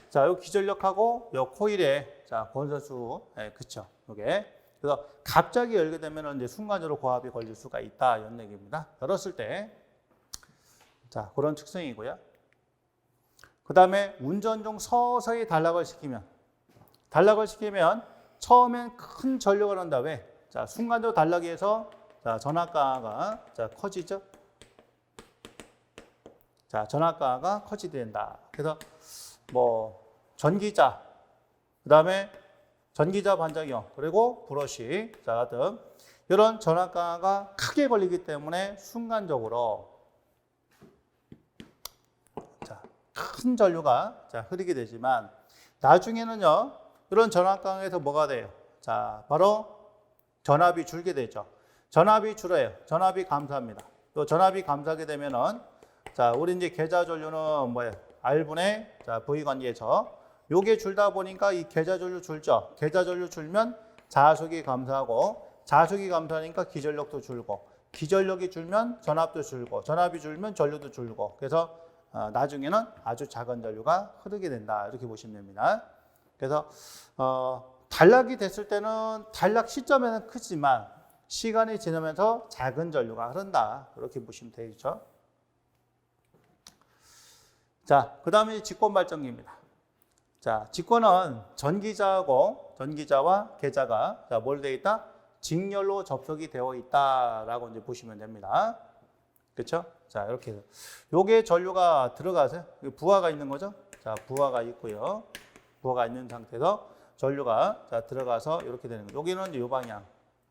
자, 요 기전력하고 요 코일의 권선수, 그쵸. 요게. 그래서 갑자기 열게 되면 이제 순간적으로 고압이 걸릴 수가 있다. 이런 얘기입니다. 열었을 때. 자, 그런 특성이고요. 그 다음에 운전 중 서서히 단락을 시키면 처음엔 큰 전류가 난 다음에 자, 순간적으로 단락이 해서 자, 전압가가 자, 커지죠. 자, 전압가가 커지된다. 그래서 뭐 전기자, 그 다음에 전기자 반작용, 그리고 브러쉬 자, 등 이런 전압가가 크게 걸리기 때문에 순간적으로 큰 전류가 흐르게 되지만 나중에는요 이런 전압강에서 뭐가 돼요? 자, 바로 전압이 줄게 되죠. 전압이 줄어요. 전압이 감소합니다. 또 전압이 감소하게 되면은 자, 우리 이제 계좌 전류는 뭐예요? R분의 자, V 관계에서 요게 줄다 보니까 이 계좌 전류 줄죠. 계좌 전류 줄면 자속이 감소하고 자속이 감소하니까 기전력도 줄고 기전력이 줄면 전압도 줄고 전압이 줄면 전류도 줄고 그래서 나중에는 아주 작은 전류가 흐르게 된다. 이렇게 보시면 됩니다. 그래서 단락이 됐을 때는 단락 시점에는 크지만 시간이 지나면서 작은 전류가 흐른다. 이렇게 보시면 되겠죠. 자, 그 다음에 직권 발전기입니다. 자, 직권은 전기자와 계좌가 뭘 되어 있다? 직렬로 접속이 되어 있다라고 이제 보시면 됩니다. 그렇죠? 자, 이렇게 해서 요게 전류가 들어가서 부하가 있는 거죠. 자, 부하가 있고요. 부하가 있는 상태에서 전류가 자, 들어가서 이렇게 되는 거예요. 여기는 이제 요 방향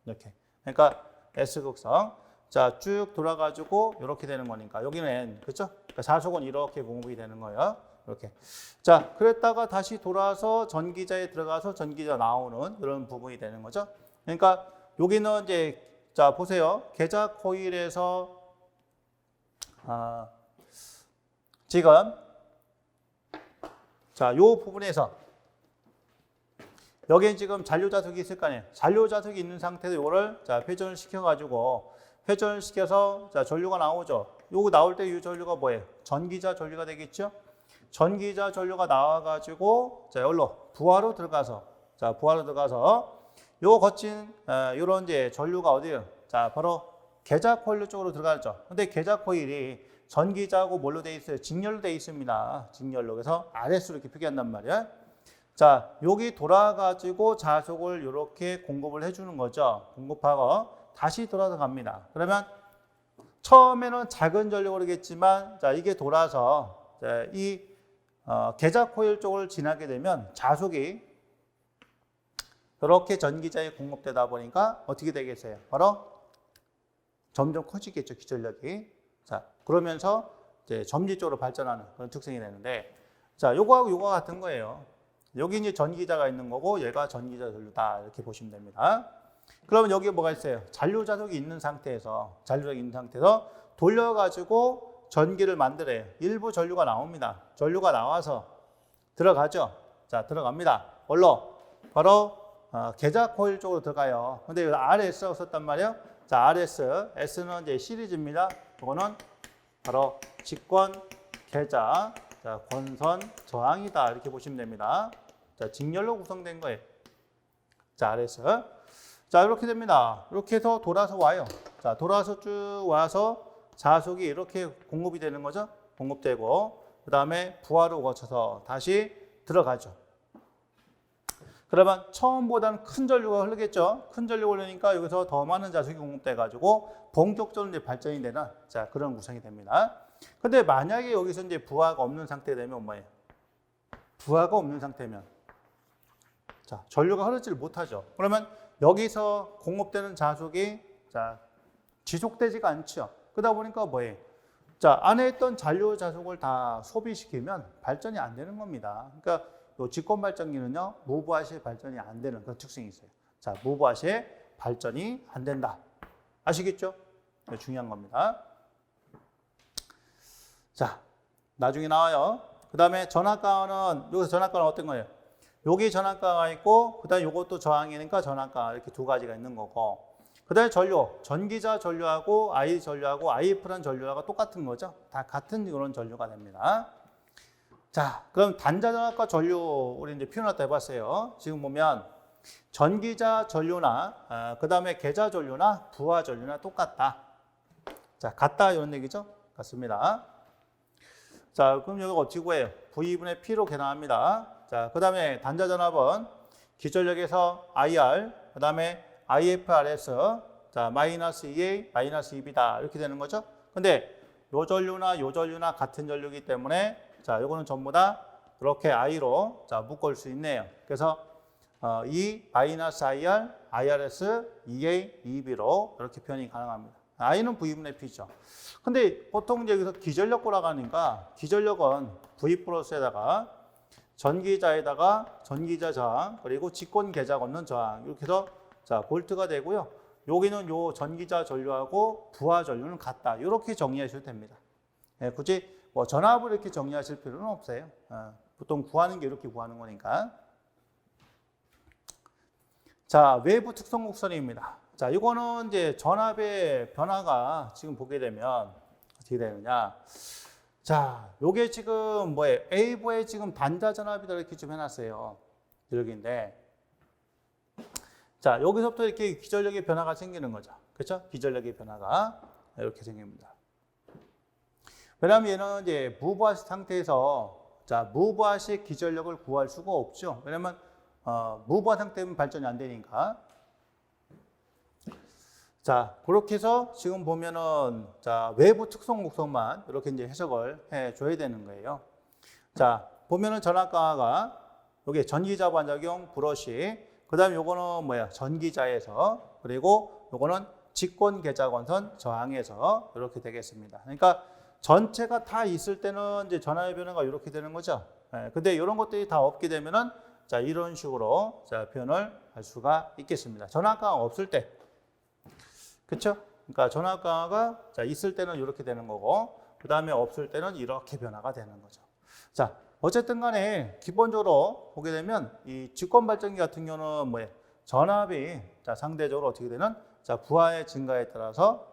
이렇게. 그러니까 S 극성. 자, 쭉 돌아가지고 이렇게 되는 거니까 여기는 그렇죠? 그러니까 자속은 이렇게 공급이 되는 거예요. 이렇게. 자, 그랬다가 다시 돌아서 전기자에 들어가서 전기자 나오는 이런 부분이 되는 거죠. 그러니까 여기는 이제 자 보세요. 계좌 코일에서 지금 자, 요 부분에서 여기에 지금 잔류자석이 있을 거 아니에요. 잔류자석이 있는 상태에서 이거를 자, 회전을 시켜가지고 회전을 시켜서 자, 전류가 나오죠. 요거 나올 때 이 전류가 뭐예요? 전기자 전류가 되겠죠? 전기자 전류가 나와가지고 자, 여기로 부하로 들어가서 자, 부하로 들어가서 요 거친 요런 이제 전류가 어디요? 자, 바로 계좌 코일 쪽으로 들어가죠. 근데 계좌 코일이 전기자하고 뭘로 돼 있어요? 직렬로 돼 있습니다. 직렬로. 그래서 RS로 이렇게 표기한단 말이야. 자, 여기 돌아가지고 자속을 이렇게 공급을 해주는 거죠. 공급하고 다시 돌아서 갑니다. 그러면 처음에는 작은 전류가 오르겠지만 자, 이게 돌아서 자, 이 계좌 코일 쪽을 지나게 되면 자속이 이렇게 전기자에 공급되다 보니까 어떻게 되겠어요? 바로 점점 커지겠죠, 기전력이. 자, 그러면서 이제 점진적으로 발전하는 그런 특성이 되는데, 자, 요거하고 요거 같은 거예요. 여기 이제 전기자가 있는 거고, 얘가 전기자 전류다 이렇게 보시면 됩니다. 그러면 여기에 뭐가 있어요? 잔류자석이 있는 상태에서 돌려가지고 전기를 만들어요. 일부 전류가 나옵니다. 전류가 나와서 들어가죠. 자, 들어갑니다. 뭘로? 바로 계좌 코일 쪽으로 들어가요. 근데 여기 RS라고 썼단 말이에요. 자, RS, S는 이제 시리즈입니다. 이거는 바로 직권 계좌, 자, 권선 저항이다 이렇게 보시면 됩니다. 자, 직렬로 구성된 거예요. 자, RS. 자, 이렇게 됩니다. 이렇게 해서 돌아서 와요. 자, 돌아서 쭉 와서 자속이 이렇게 공급이 되는 거죠. 공급되고 그 다음에 부하로 거쳐서 다시 들어가죠. 그러면 처음보다는 큰 전류가 흐르겠죠. 큰 전류가 흐르니까 여기서 더 많은 자석이 공급돼 가지고 본격적으로 이제 발전이 되는 자, 그런 구성이 됩니다. 근데 만약에 여기서 이제 부하가 없는 상태 되면 뭐예요? 부하가 없는 상태면 자, 전류가 흐르지를 못하죠. 그러면 여기서 공급되는 자석이 자, 지속되지가 않죠. 그러다 보니까 뭐예요? 자, 안에 있던 잔류 자석을 다 소비시키면 발전이 안 되는 겁니다. 그러니까 요 직권 발전기는요, 무부하 시에 발전이 안 되는 그런 특징이 있어요. 자, 무부하 시에 발전이 안 된다. 아시겠죠? 중요한 겁니다. 자, 나중에 나와요. 그 다음에 전압가는, 여기서 전압가는 어떤 거예요? 여기 전압가가 있고, 그 다음에 요것도 저항이니까 전압가 이렇게 두 가지가 있는 거고, 그 다음에 전류, 전기자 전류하고 I 전류하고 IF라는 전류하고 똑같은 거죠. 다 같은 이런 전류가 됩니다. 자, 그럼 단자 전압과 전류 우리 이제 표현을 해봤어요. 지금 보면 전기자 전류나 그 다음에 계좌 전류나 부하 전류나 똑같다. 자, 같다 이런 얘기죠. 같습니다. 자, 그럼 여기가 어떻게 구해요? V분의 P로 계산합니다. 자, 그 다음에 단자 전압은 기전력에서 IR, 그 다음에 IFRS, 자, 마이너스 EA, 마이너스 EB다. 이렇게 되는 거죠. 근데 요 전류나 같은 전류이기 때문에 자, 요거는 전부 다 이렇게 I로 자, 묶을 수 있네요. 그래서 E 마이너스 IR, IRS, EA, EB로 이렇게 표현이 가능합니다. I는 V분의 P죠. 근데 보통 이제 여기서 기전력고라고 하니까 기전력은 V 플러스에다가 전기자에다가 전기자 저항, 그리고 직권 계좌 걷는 저항 이렇게 해서 자, 볼트가 되고요. 여기는 요 전기자 전류하고 부하 전류는 같다. 이렇게 정리하셔도 됩니다. 예, 굳이 뭐 전압을 이렇게 정리하실 필요는 없어요. 보통 구하는 게 이렇게 구하는 거니까. 자, 외부 특성 곡선입니다. 자, 이거는 이제 전압의 변화가 지금 보게 되면 어떻게 되느냐. 자, 요게 지금 뭐예요? A부에 지금 단자 전압이다 이렇게 좀 해놨어요. 여기인데. 자, 여기서부터 이렇게 기전력의 변화가 생기는 거죠. 그렇죠? 기전력의 변화가 이렇게 생깁니다. 왜냐하면 얘는 이제 무부하 상태에서 자, 무부하식 기전력을 구할 수가 없죠. 왜냐하면 무부하 상태면 발전이 안 되니까. 자, 그렇게 해서 지금 보면은 자, 외부 특성 곡선만 이렇게 이제 해석을 해 줘야 되는 거예요. 자, 보면은 전압 강화가 여기 전기자 반작용 브러쉬, 그다음에 요거는 뭐야? 전기자에서, 그리고 요거는 직권 계좌 건선 저항에서 이렇게 되겠습니다. 그러니까 전체가 다 있을 때는 이제 전압의 변화가 이렇게 되는 거죠. 근데 이런 것들이 다 없게 되면은 자, 이런 식으로 자, 표현을 할 수가 있겠습니다. 전압 강화가 없을 때. 그렇죠? 그러니까 전압 강화가 자, 있을 때는 이렇게 되는 거고 그다음에 없을 때는 이렇게 변화가 되는 거죠. 자, 어쨌든 간에 기본적으로 보게 되면 이 직권 발전기 같은 경우는 뭐예요? 전압이 자, 상대적으로 어떻게 되는 자, 부하의 증가에 따라서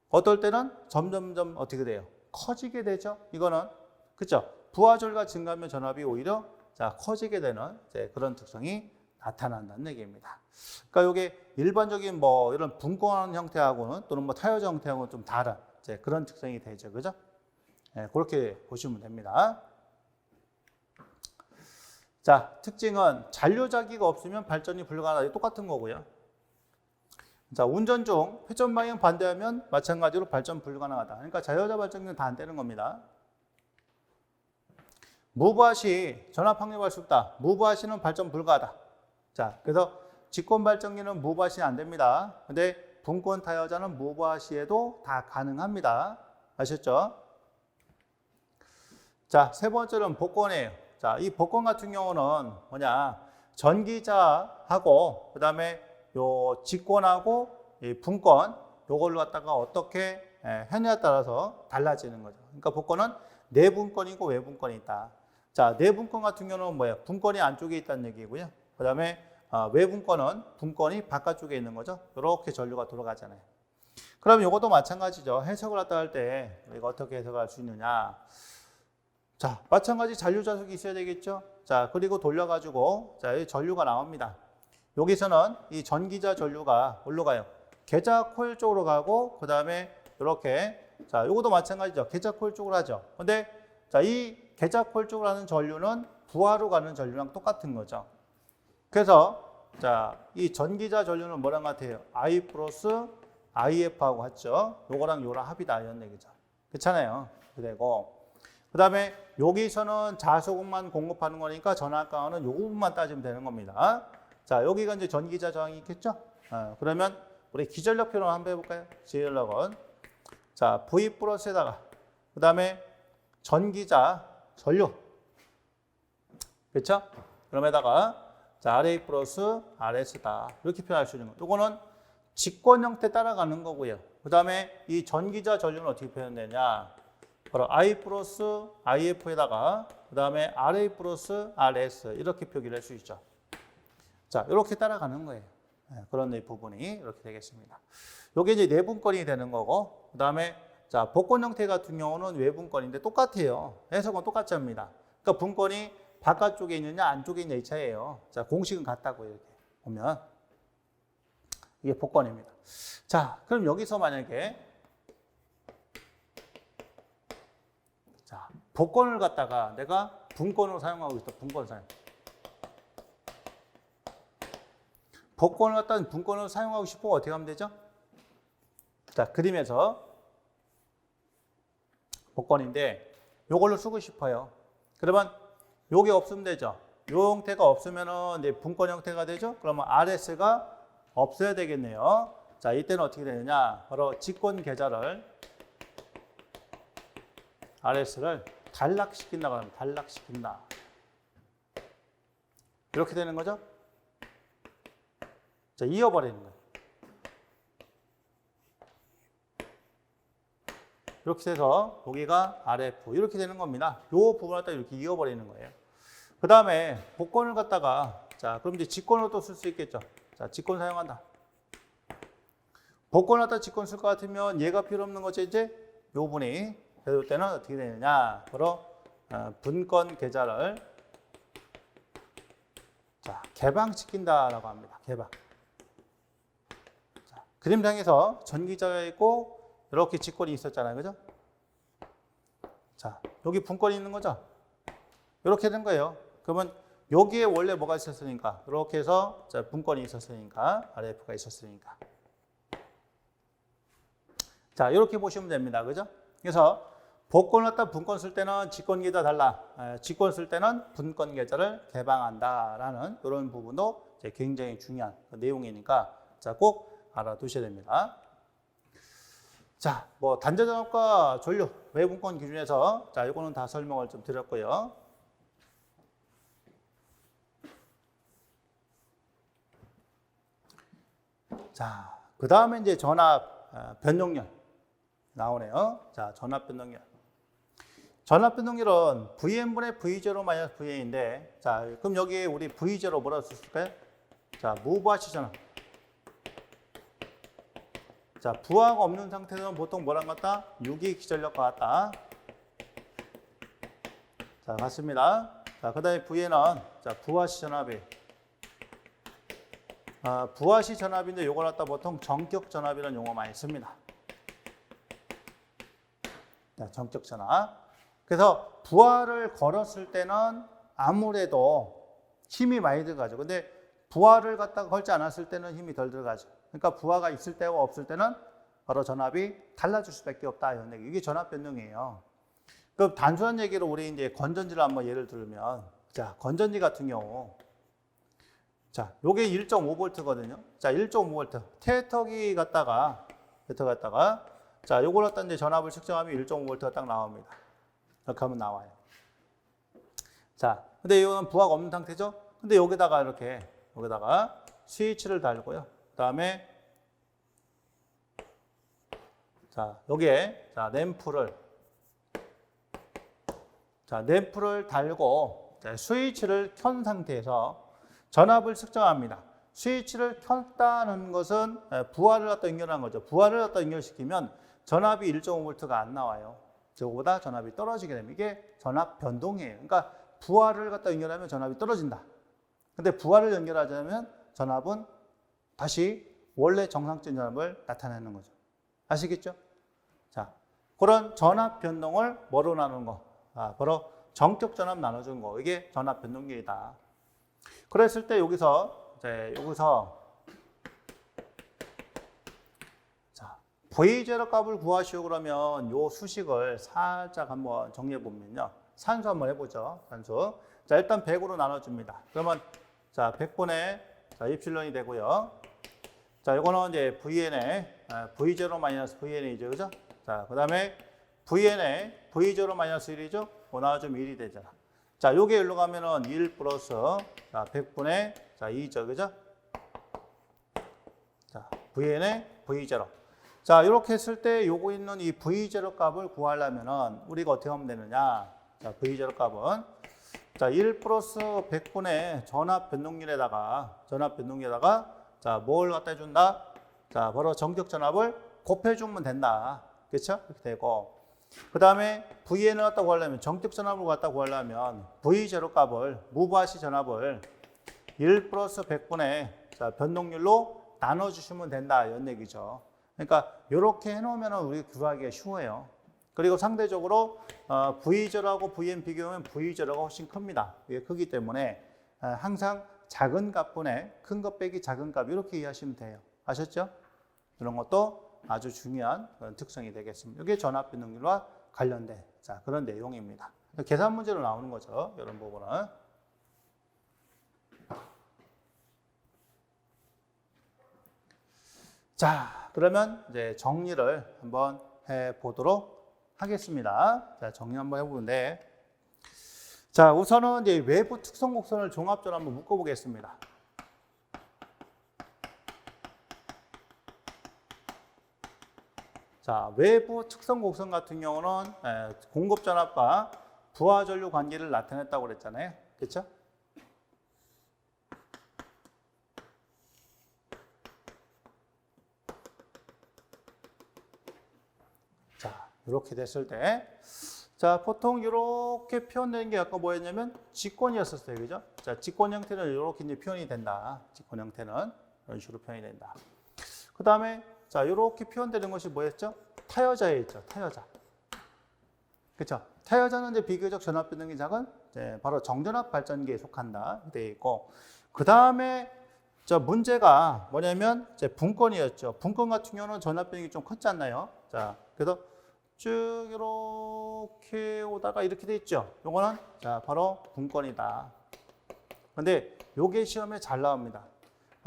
어떨 때는 점점점 어떻게 돼요? 커지게 되죠. 이거는 그렇죠? 부하절과 증가하면 전압이 오히려 자, 커지게 되는 이제 그런 특성이 나타난다는 얘기입니다. 그러니까 이게 일반적인 뭐 이런 분권하는 형태하고는 또는 뭐 타여자 형태하고는 좀 다른 이제 그런 특성이 되죠. 그죠? 네, 그렇게 보시면 됩니다. 자, 특징은 잔류자기가 없으면 발전이 불가능하다. 똑같은 거고요. 자, 운전 중 회전 방향 반대하면 마찬가지로 발전 불가능하다. 그러니까 자유자 발전기는 다 안 되는 겁니다. 무부하시 전압 확립할 수 없다. 무부하시는 발전 불가하다. 자, 그래서 직권 발전기는 무부하시는 안 됩니다. 근데 분권 타여자는 무부하시에도 다 가능합니다. 아셨죠? 자, 세 번째는 복권이에요. 자, 이 복권 같은 경우는 뭐냐? 전기자하고 그다음에 요 직권하고 이 분권 요걸로 갖다가 어떻게 하느냐에 따라서 달라지는 거죠. 그러니까 복권은 내분권이고 외분권이 있다. 자, 내분권 같은 경우는 뭐예요? 분권이 안쪽에 있다는 얘기고요. 그다음에 외분권은 분권이 바깥쪽에 있는 거죠. 이렇게 전류가 돌아가잖아요. 그럼 이것도 마찬가지죠. 해석을 갖다 할 때 우리가 어떻게 해석할 수 있느냐? 자, 마찬가지 잔류자석이 있어야 되겠죠. 자, 그리고 돌려가지고 자, 이 전류가 나옵니다. 여기서는 이 전기자 전류가 어디로 가요? 계좌 코일 쪽으로 가고 그 다음에 이렇게 자, 요것도 마찬가지죠. 계좌 코일 쪽으로 하죠. 근데 자, 이 계좌 코일 쪽으로 하는 전류는 부하로 가는 전류랑 똑같은 거죠. 그래서 자, 이 전기자 전류는 뭐랑 같아요? I 플러스 IF하고 같죠. 요거랑 요랑 합이다 이런 얘기죠. 그렇잖아요. 그리고 그 다음에 여기서는 자소금만 공급하는 거니까 전압 강화는 요 부분만 따지면 되는 겁니다. 자, 여기가 이제 전기자 저항이 있겠죠? 그러면 우리 기전력 표현 한번 해볼까요? 기전력은 자, V 플러스에다가 그 다음에 전기자 전류 그렇죠? 그럼에다가 자, RA 플러스 RS다 이렇게 표현할 수 있는 거. 요거는 직권 형태 따라가는 거고요. 그 다음에 이 전기자 전류는 어떻게 표현되냐? 바로 I 플러스 IF에다가 그 다음에 RA 플러스 RS 이렇게 표기를 할 수 있죠. 자, 이렇게 따라가는 거예요. 그런 부분이 이렇게 되겠습니다. 이게 이제 내분권이 되는 거고, 그 다음에 자, 복권 형태 같은 경우는 외분권인데 똑같아요. 해석은 똑같이 합니다. 그러니까 분권이 바깥쪽에 있느냐 안쪽에 있느냐 이 차이예요. 자, 공식은 같다고 이렇게 보면 이게 복권입니다. 자, 그럼 여기서 만약에 자, 복권을 갖다가 내가 분권으로 사용하고 있어. 분권 사용. 복권을 갖다가 분권으로 사용하고 싶으면 어떻게 하면 되죠? 자, 그림에서 복권인데 요걸로 쓰고 싶어요. 그러면 요게 없으면 되죠. 요 형태가 없으면은 이제 분권 형태가 되죠. 그러면 RS가 없어야 되겠네요. 자, 이때는 어떻게 되느냐? 바로 직권 계좌를 RS를 단락시킨다고 하면 단락시킨다. 이렇게 되는 거죠. 자, 이어버리는 거예요. 이렇게 돼서 여기가 RF 이렇게 되는 겁니다. 이 부분을 갖다 이렇게 이어버리는 거예요. 그 다음에 복권을 갖다가 자, 그럼 이제 직권으로 또 쓸 수 있겠죠. 자, 직권 사용한다. 복권을 갖다 직권 쓸 것 같으면 얘가 필요 없는 거죠. 이제 요 분이 그럴 때는 어떻게 되느냐? 바로 분권 계좌를 자, 개방시킨다라고 합니다. 개방. 자, 그림상에서 전기자가 있고 이렇게 직권이 있었잖아요. 그죠? 자, 여기 분권이 있는 거죠? 이렇게 된 거예요. 그러면 여기에 원래 뭐가 있었으니까 이렇게 해서 자, 분권이 있었으니까 RF가 있었으니까 자, 이렇게 보시면 됩니다. 그죠? 그래서 복권을 갖다 분권 쓸 때는 직권 계좌 달라. 직권 쓸 때는 분권 계좌를 개방한다라는 이런 부분도 굉장히 중요한 내용이니까 자, 꼭 알아두셔야 됩니다. 자, 뭐 단자전압과 전류, 외분권 기준에서 자, 이거는 다 설명을 좀 드렸고요. 자, 그 다음에 이제 전압 변동률 나오네요. 자, 전압 변동률. 전압 변동률은 Vn분의 V0 마이너스 Vn인데, 자, 그럼 여기에 우리 V0 뭐라고 썼을까요? 자, 무부하시 전압. 자, 부하가 없는 상태는 보통 뭐랑 같다? 유기 기전력과 같다. 자, 같습니다. 자, 그 다음에 Vn은 자, 부하시 전압이. 부하시 전압인데 요걸 갖다 보통 전격 전압이라는 용어 많이 씁니다. 자, 전격 전압. 그래서 부하를 걸었을 때는 아무래도 힘이 많이 들어가죠. 근데 부하를 갖다가 걸지 않았을 때는 힘이 덜 들어가죠. 그러니까 부하가 있을 때와 없을 때는 바로 전압이 달라질 수밖에 없다. 이게 전압 변동이에요. 그럼 단순한 얘기로 우리 이제 건전지를 한번 예를 들면, 자, 건전지 같은 경우, 자, 요게 1.5V거든요. 자, 1.5V. 테터기 갖다가, 자, 요걸 갖다 이제 전압을 측정하면 1.5V가 딱 나옵니다. 이렇게 하면 나와요. 자, 근데 이거는 부하가 없는 상태죠? 근데 여기다가 이렇게, 여기다가 스위치를 달고요. 그 다음에, 자, 여기에, 자, 램프를 달고, 자, 스위치를 켠 상태에서 전압을 측정합니다. 스위치를 켰다는 것은 부하를 갖다 연결한 거죠. 부하를 갖다 연결시키면 전압이 1.5V가 안 나와요. 저거보다 전압이 떨어지게 되면 이게 전압 변동이에요. 그러니까 부하를 갖다 연결하면 전압이 떨어진다. 근데 부하를 연결하자면 전압은 다시 원래 정상적인 전압을 나타내는 거죠. 아시겠죠? 자, 그런 전압 변동을 뭐로 나누는 거? 바로 정격 전압 나눠주는 거. 이게 전압 변동률이다. 그랬을 때 여기서 자, V0 값을 구하시오 그러면 요 수식을 살짝 한번 정리해 보면요. 산수 한번 해보죠. 산수. 자, 일단 100으로 나눠줍니다. 그러면 자, 100분의 자, 입실론이 되고요. 자, 이거는 이제 Vn의 V0 마이너스 Vn이죠. 그죠? 자, 그 다음에 Vn의 V0 마이너스 1이죠. 뭐 나와주면 1이 되잖아. 자, 요게 일로 가면은 1 플러스 자, 100분의 자, 2죠. 그죠? 자, Vn의 V0. 자, 이렇게 했을 때 요거 있는 이 V0 값을 구하려면은 우리가 어떻게 하면 되느냐? 자, V0 값은 자, 1 플러스 100분의 전압 변동률에다가 자, 뭘 갖다 해준다? 자, 바로 정격 전압을 곱해주면 된다. 그렇죠? 이렇게 되고 그 다음에 Vn을 갖다 구하려면 정격 전압을 갖다 구하려면 V0 값을 무부하시 전압을 1 플러스 100분의 자, 변동률로 나눠주시면 된다. 이런 얘기죠. 그러니까 이렇게 해놓으면 우리 구하기가 쉬워요. 그리고 상대적으로 V0하고 Vn 비교하면 V0가 훨씬 큽니다. 이게 크기 때문에 항상 작은 값분의 큰 것 빼기 작은 값 이렇게 이해하시면 돼요. 아셨죠? 이런 것도 아주 중요한 그런 특성이 되겠습니다. 이게 전압 변동률과 관련된 자, 그런 내용입니다. 계산 문제로 나오는 거죠. 이런 부분은. 자, 그러면 이제 정리를 한번 해 보도록 하겠습니다. 자, 정리 한번 해보는데, 자, 우선은 이제 외부 특성 곡선을 종합적으로 한번 묶어보겠습니다. 자, 외부 특성 곡선 같은 경우는 공급 전압과 부하 전류 관계를 나타냈다고 그랬잖아요. 그렇죠? 자, 이렇게 됐을 때, 자, 보통 이렇게 표현되는 게 아까 뭐였냐면 직권이었었어요. 그죠? 자, 직권 형태는 이렇게 이제 표현이 된다. 직권 형태는 이런 식으로 표현이 된다. 그 다음에 자, 이렇게 표현되는 것이 뭐였죠? 타여자에 있죠. 타여자. 그렇죠? 타여자는 이제 비교적 전압 변동이 작은 바로 정전압 발전기에 속한다. 되어 있고, 그 다음에 저 문제가 뭐냐면 이제 분권이었죠. 분권 같은 경우는 전압 변동이 좀 컸지 않나요? 자, 그래서 쭉 이렇게 오다가 이렇게 돼 있죠. 요거는 자, 바로 분권이다. 근데 요게 시험에 잘 나옵니다.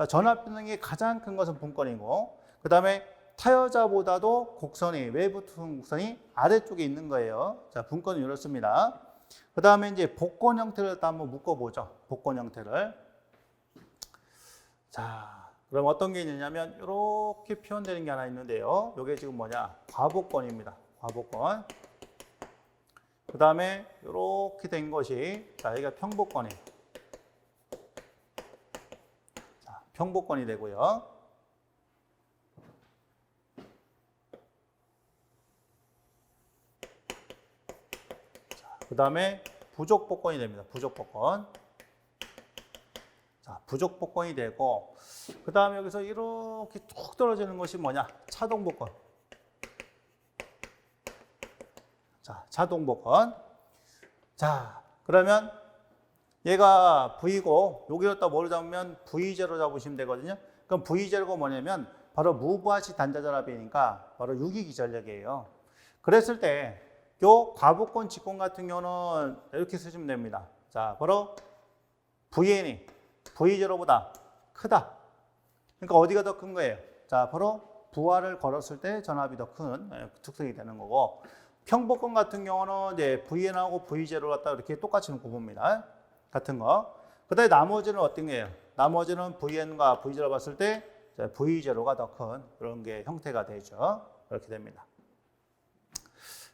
전압 변동이 가장 큰 것은 분권이고, 그 다음에 타여자보다도 곡선이, 외부 곡선이 아래쪽에 있는 거예요. 자, 분권은 이렇습니다. 그 다음에 이제 복권 형태를 또 한번 묶어보죠. 복권 형태를. 자, 그럼 어떤 게 있느냐면 이렇게 표현되는 게 하나 있는데요. 이게 지금 뭐냐? 과복권입니다. 과복권. 그 다음에 이렇게 된 것이, 자, 여기가 평복권이. 자, 평복권이 되고요. 그 다음에 부족복권이 됩니다. 부족복권. 자, 부족복권이 되고, 그 다음에 여기서 이렇게 툭 떨어지는 것이 뭐냐? 차동복권. 자, 차동복권. 자, 그러면 얘가 V고, 여기로 또 뭐를 잡으면 V0 잡으시면 되거든요. 그럼 V0가 뭐냐면, 바로 무부하시 단자전압이니까 바로 유기기전력이에요. 그랬을 때, 요 과복권 직권 같은 경우는 이렇게 쓰시면 됩니다. 자, 바로 VN이 V0보다 크다. 그러니까 어디가 더 큰 거예요? 자, 바로 부하를 걸었을 때 전압이 더 큰 특성이 되는 거고, 평복권 같은 경우는 이제 VN하고 V0를 갖다 이렇게 똑같이 놓고 봅니다. 같은 거. 그 다음에 나머지는 어떤 거예요? 나머지는 VN과 V0를 봤을 때 V0가 더 큰 그런 게 형태가 되죠. 이렇게 됩니다.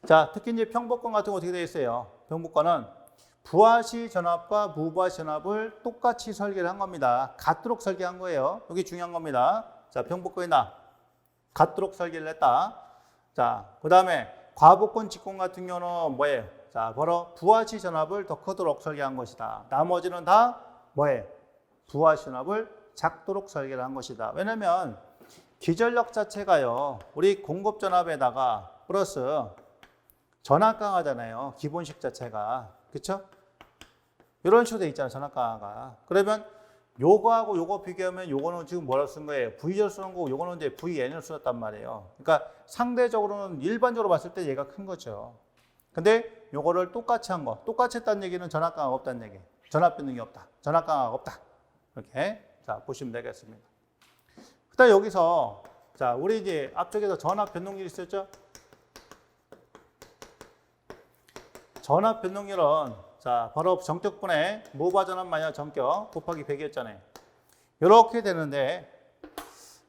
자, 특히 이제 평복권 같은 거 어떻게 되어 있어요? 평복권은 부하시 전압과 무부하시 전압을 똑같이 설계를 한 겁니다. 같도록 설계한 거예요. 여기 중요한 겁니다. 자, 평복권이다. 같도록 설계를 했다. 자, 그 다음에 과복권 직권 같은 경우는 뭐예요? 자, 바로 부하시 전압을 더 크도록 설계한 것이다. 나머지는 다 뭐예요? 부하시 전압을 작도록 설계를 한 것이다. 왜냐면 기전력 자체가요, 우리 공급 전압에다가 플러스 전압 강화잖아요. 기본식 자체가. 그쵸? 이런 식으로 돼 있잖아요. 전압 강화가. 그러면 요거하고 요거 비교하면 요거는 지금 뭐라고 쓴 거예요? V를 쓰는 거고 요거는 이제 VN을 썼단 말이에요. 그러니까 상대적으로는 일반적으로 봤을 때 얘가 큰 거죠. 근데 요거를 똑같이 한 거. 똑같이 했다는 얘기는 전압 강화가 없다는 얘기. 전압 변동이 없다. 전압 강화가 없다. 이렇게 자 보시면 되겠습니다. 그다음 여기서 자 우리 이제 앞쪽에서 전압 변동률이 있었죠? 전압 변동률은 자 바로 정격분의 무부하 전압 마이너스 정격 곱하기 100이었잖아요. 이렇게 되는데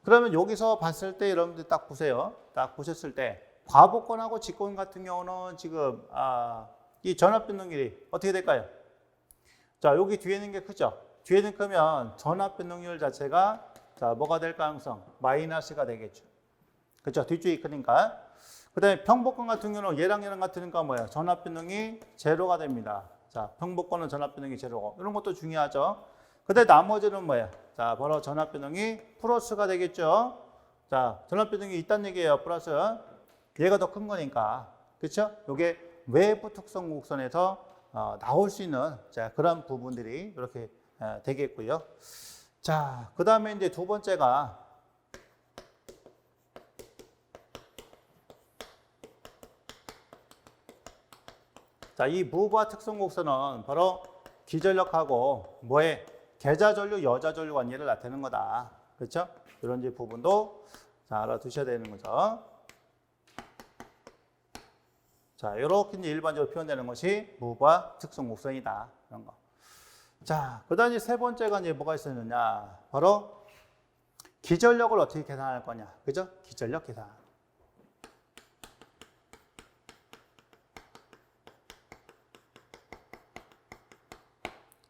그러면 여기서 봤을 때 여러분들 딱 보세요. 딱 보셨을 때 과복권하고 직권 같은 경우는 지금 이 전압 변동률이 어떻게 될까요? 자 여기 뒤에 있는 게 크죠? 뒤에 있는 크면 전압 변동률 자체가 자 뭐가 될 가능성? 마이너스가 되겠죠. 그렇죠? 뒤쪽이 크니까. 그 다음에 평복권 같은 경우는 얘랑 같으니까 뭐야? 전압 변동이 제로가 됩니다. 자, 평복권은 전압 변동이 제로고. 이런 것도 중요하죠. 그 다음에 나머지는 뭐야? 자, 바로 전압 변동이 플러스가 되겠죠. 자, 전압 변동이 있다는 얘기예요. 플러스. 얘가 더 큰 거니까. 그렇죠? 이게 외부 특성 곡선에서 나올 수 있는 자, 그런 부분들이 이렇게 되겠고요. 자, 그 다음에 이제 두 번째가 자, 이 무부하 특성 곡선은 바로 기전력하고 뭐에 계좌전류, 여자전류 관계를 나타내는 거다. 그렇죠? 이런 이제 부분도 자, 알아두셔야 되는 거죠. 자, 이렇게 이제 일반적으로 표현되는 것이 무부하 특성 곡선이다. 이런 거. 자, 그 다음 이제 세 번째가 이제 뭐가 있었느냐. 바로 기전력을 어떻게 계산할 거냐. 그죠? 기전력 계산.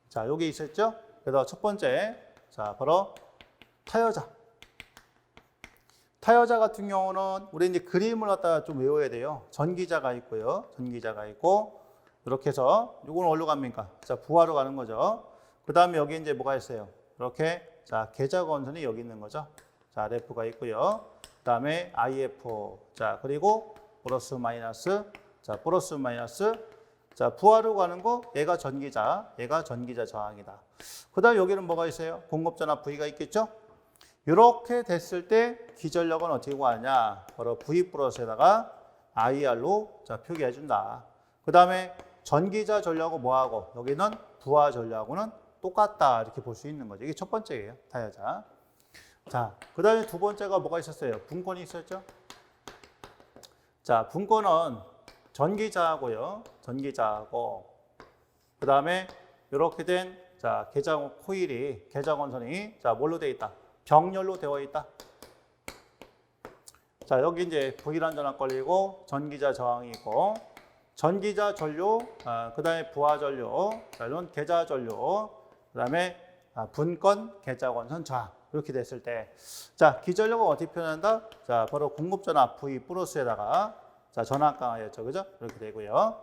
자, 여기 있었죠? 그래서 첫 번째, 자, 바로 타여자. 타여자 같은 경우는 우리 이제 그림을 갖다가 좀 외워야 돼요. 전기자가 있고요. 전기자가 있고, 이렇게 해서, 이건 어디로 갑니까? 자, 부하로 가는 거죠. 그 다음에 여기 이제 뭐가 있어요? 이렇게, 자, 계좌 건선이 여기 있는 거죠. 자, RF가 있고요. 그 다음에 IF. 자, 그리고 플러스 마이너스. 자, 플러스 마이너스. 자, 부하로 가는 거, 얘가 전기자 저항이다. 그 다음 여기는 뭐가 있어요? 공급전압 V가 있겠죠? 이렇게 됐을 때 기전력은 어떻게 구하냐? 바로 V 플러스에다가 IR로 자, 표기해 준다. 그 다음에 전기자 전류하고 뭐하고 여기는 부하 전류하고는 똑같다. 이렇게 볼 수 있는 거죠. 이게 첫 번째예요. 타여자. 자, 그 다음에 두 번째가 뭐가 있었어요? 분권이 있었죠? 자, 분권은 전기자하고요. 전기자하고, 그 다음에 이렇게 된, 자, 코일이, 계좌건선이, 자, 뭘로 되어 있다? 병렬로 되어 있다. 자, 여기 이제 V란 전압 걸리고, 전기자 저항이 있고, 전기자 전류, 그 다음에 부하 전류, 자, 이런 계좌 전류, 그 다음에 분권, 계좌건선 저항. 이렇게 됐을 때, 자, 기전력은 어떻게 표현한다? 자, 바로 공급전압 V 플러스에다가, 자, 전압 강하였죠. 그죠? 이렇게 되고요.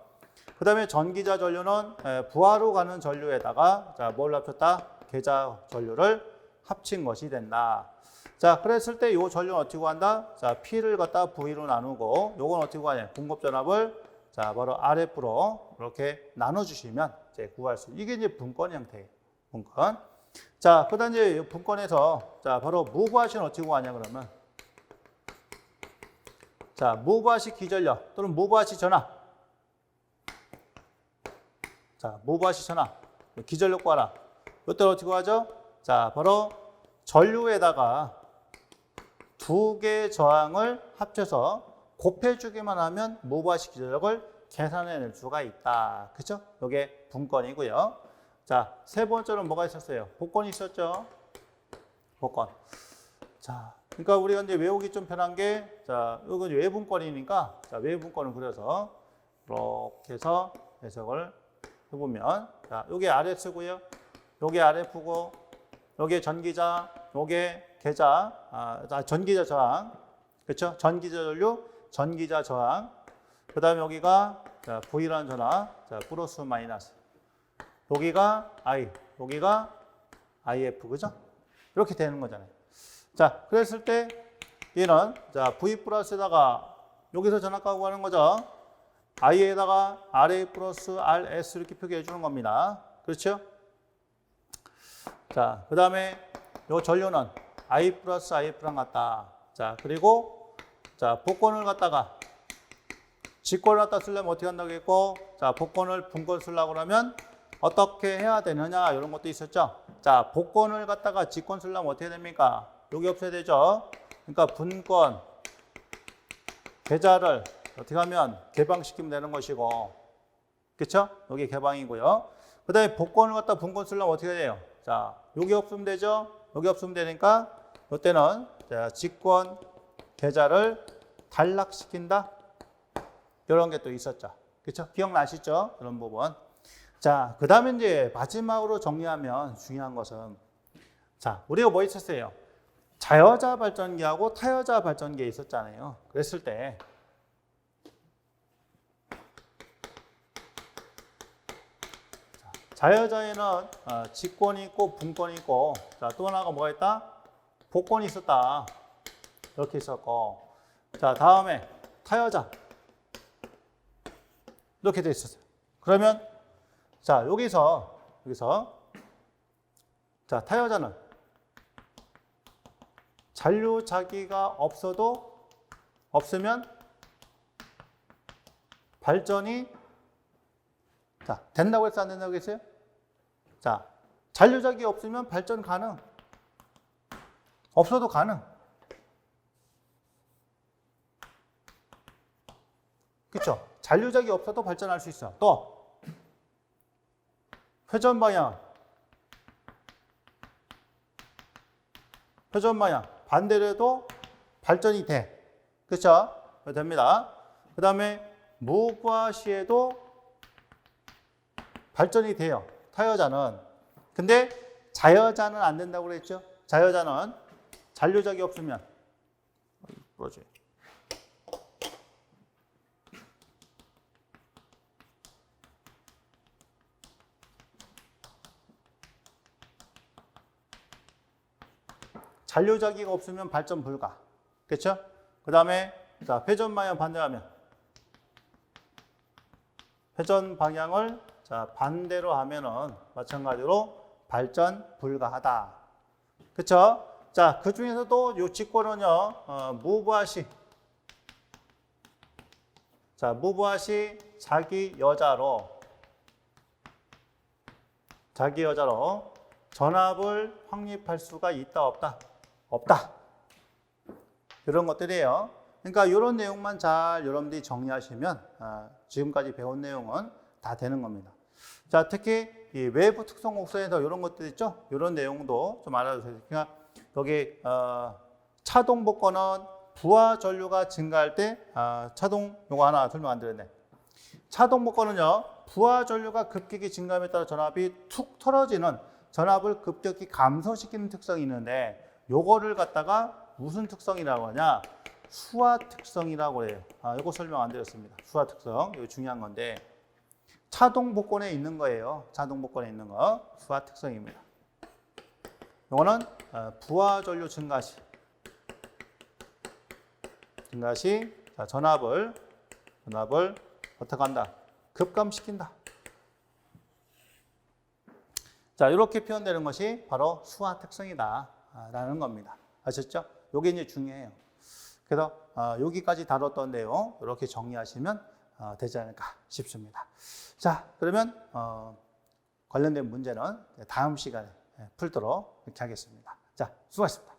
그 다음에 전기자 전류는 부하로 가는 전류에다가, 자, 뭘 합쳤다? 계좌 전류를 합친 것이 된다. 자, 그랬을 때 이 전류는 어떻게 구한다? 자, P를 갖다 V로 나누고, 요건 어떻게 구하냐? 공급전압을, 자, 바로 RF로 이렇게 나눠주시면 이제 구할 수, 이게 이제 분권 형태예요. 분권. 자, 그 다음 이제 분권에서, 자, 바로 무브아시는 어떻게 구하냐, 그러면. 자, 무브아시 기전력 또는 무브아시 전압. 자, 무브아시 전압. 기전력 구하라. 이때 어떻게 구하죠? 자, 바로 전류에다가 두 개의 저항을 합쳐서 곱해주기만 하면 무브아시 기전력을 계산해낼 수가 있다. 그쵸? 이게 분권이고요. 자, 세 번째는 뭐가 있었어요? 복권이 있었죠? 복권. 자, 그러니까 우리가 이제 외우기 좀 편한 게, 자, 이건 외분권이니까, 자, 외분권을 그려서, 이렇게 해서 해석을 해보면, 자, 요게 RS고요. 요게 RF고, 요게 전기자, 요게 계좌, 전기자 저항. 그쵸? 전기자 전류, 전기자 저항. 그 다음에 여기가, 자, V라는 전압, 자, 플러스 마이너스. 여기가 I, 여기가 IF, 그죠? 이렇게 되는 거잖아요. 자, 그랬을 때 얘는, 자, V 플러스에다가 여기서 전압 구하는 거죠. I에다가 RA 플러스 RS 이렇게 표기해 주는 겁니다. 그렇죠? 자, 그 다음에 요 전류는 I 플러스 IF랑 같다. 자, 그리고, 자, 복권을 갖다가 직권을 갖다 쓰려면 어떻게 한다고 했고, 자, 복권을 분권 쓰려고 그러면 어떻게 해야 되느냐, 이런 것도 있었죠. 자, 복권을 갖다가 직권 쓰려면 어떻게 됩니까? 여기 없어야 되죠. 그러니까 분권, 계좌를 어떻게 하면 개방시키면 되는 것이고, 그쵸? 여기 개방이고요. 그 다음에 복권을 갖다 분권 쓰려면 어떻게 돼요? 자, 여기 없으면 되죠. 여기 없으면 되니까, 이때는 자, 직권, 계좌를 단락시킨다. 이런 게 또 있었죠. 그쵸? 기억나시죠? 그런 부분. 자, 그 다음에 이제 마지막으로 정리하면 중요한 것은, 자, 우리가 뭐 있었어요? 자여자 발전기하고 타여자 발전기에 있었잖아요. 그랬을 때, 자여자에는 직권이 있고 분권이 있고, 자, 또 하나가 뭐가 있다? 복권이 있었다. 이렇게 있었고, 자, 다음에 타여자. 이렇게 돼 있었어요. 그러면, 자, 여기서, 자, 타여자는 잔류자기가 없으면 발전이, 자, 된다고 했어, 안 된다고 했어요? 자, 잔류자기 없으면 발전 가능. 없어도 가능. 그쵸? 잔류자기 없어도 발전할 수 있어. 또, 회전 방향 반대로 해도 발전이 돼. 그쵸? 됩니다. 그 다음에 무과 시에도 발전이 돼요. 타여자는. 근데 자여자는 안 된다고 그랬죠? 자여자는 잔류작이 없으면 그러지. 잔류자기가 없으면 발전 불가. 그렇죠? 그 다음에 자, 회전 방향 반대하면 회전 방향을 자, 반대로 하면은 마찬가지로 발전 불가하다. 그렇죠? 자, 그 중에서도 요 직권은요, 무브아시. 자, 무브아시 자기 여자로 전압을 확립할 수가 있다 없다. 없다. 이런 것들이에요. 그러니까 이런 내용만 잘 여러분들이 정리하시면 지금까지 배운 내용은 다 되는 겁니다. 자, 특히 이 외부 특성 곡선에서 이런 것들 있죠? 이런 내용도 좀 알아주세요. 그러니까 여기 차동 복권은 부하 전류가 증가할 때 차동 요거 하나 설명 안 드렸네. 차동 복권은요, 부하 전류가 급격히 증가함에 따라 전압이 툭 털어지는 전압을 급격히 감소시키는 특성이 있는데 요거를 갖다가 무슨 특성이라고 하냐? 수하 특성이라고 해요. 요거 설명 안 드렸습니다. 수하 특성. 이거 중요한 건데 차동 복권에 있는 거예요. 차동 복권에 있는 거. 수하 특성입니다. 요거는 부하 전류 증가 시 자, 전압을 어떻게 한다? 급감시킨다. 자, 이렇게 표현되는 것이 바로 수하 특성이다 라는 겁니다. 아셨죠? 이게 이제 중요해요. 그래서 여기까지 다뤘던 내용 이렇게 정리하시면 되지 않을까 싶습니다. 자, 그러면 관련된 문제는 다음 시간에 풀도록 이렇게 하겠습니다. 자, 수고하셨습니다.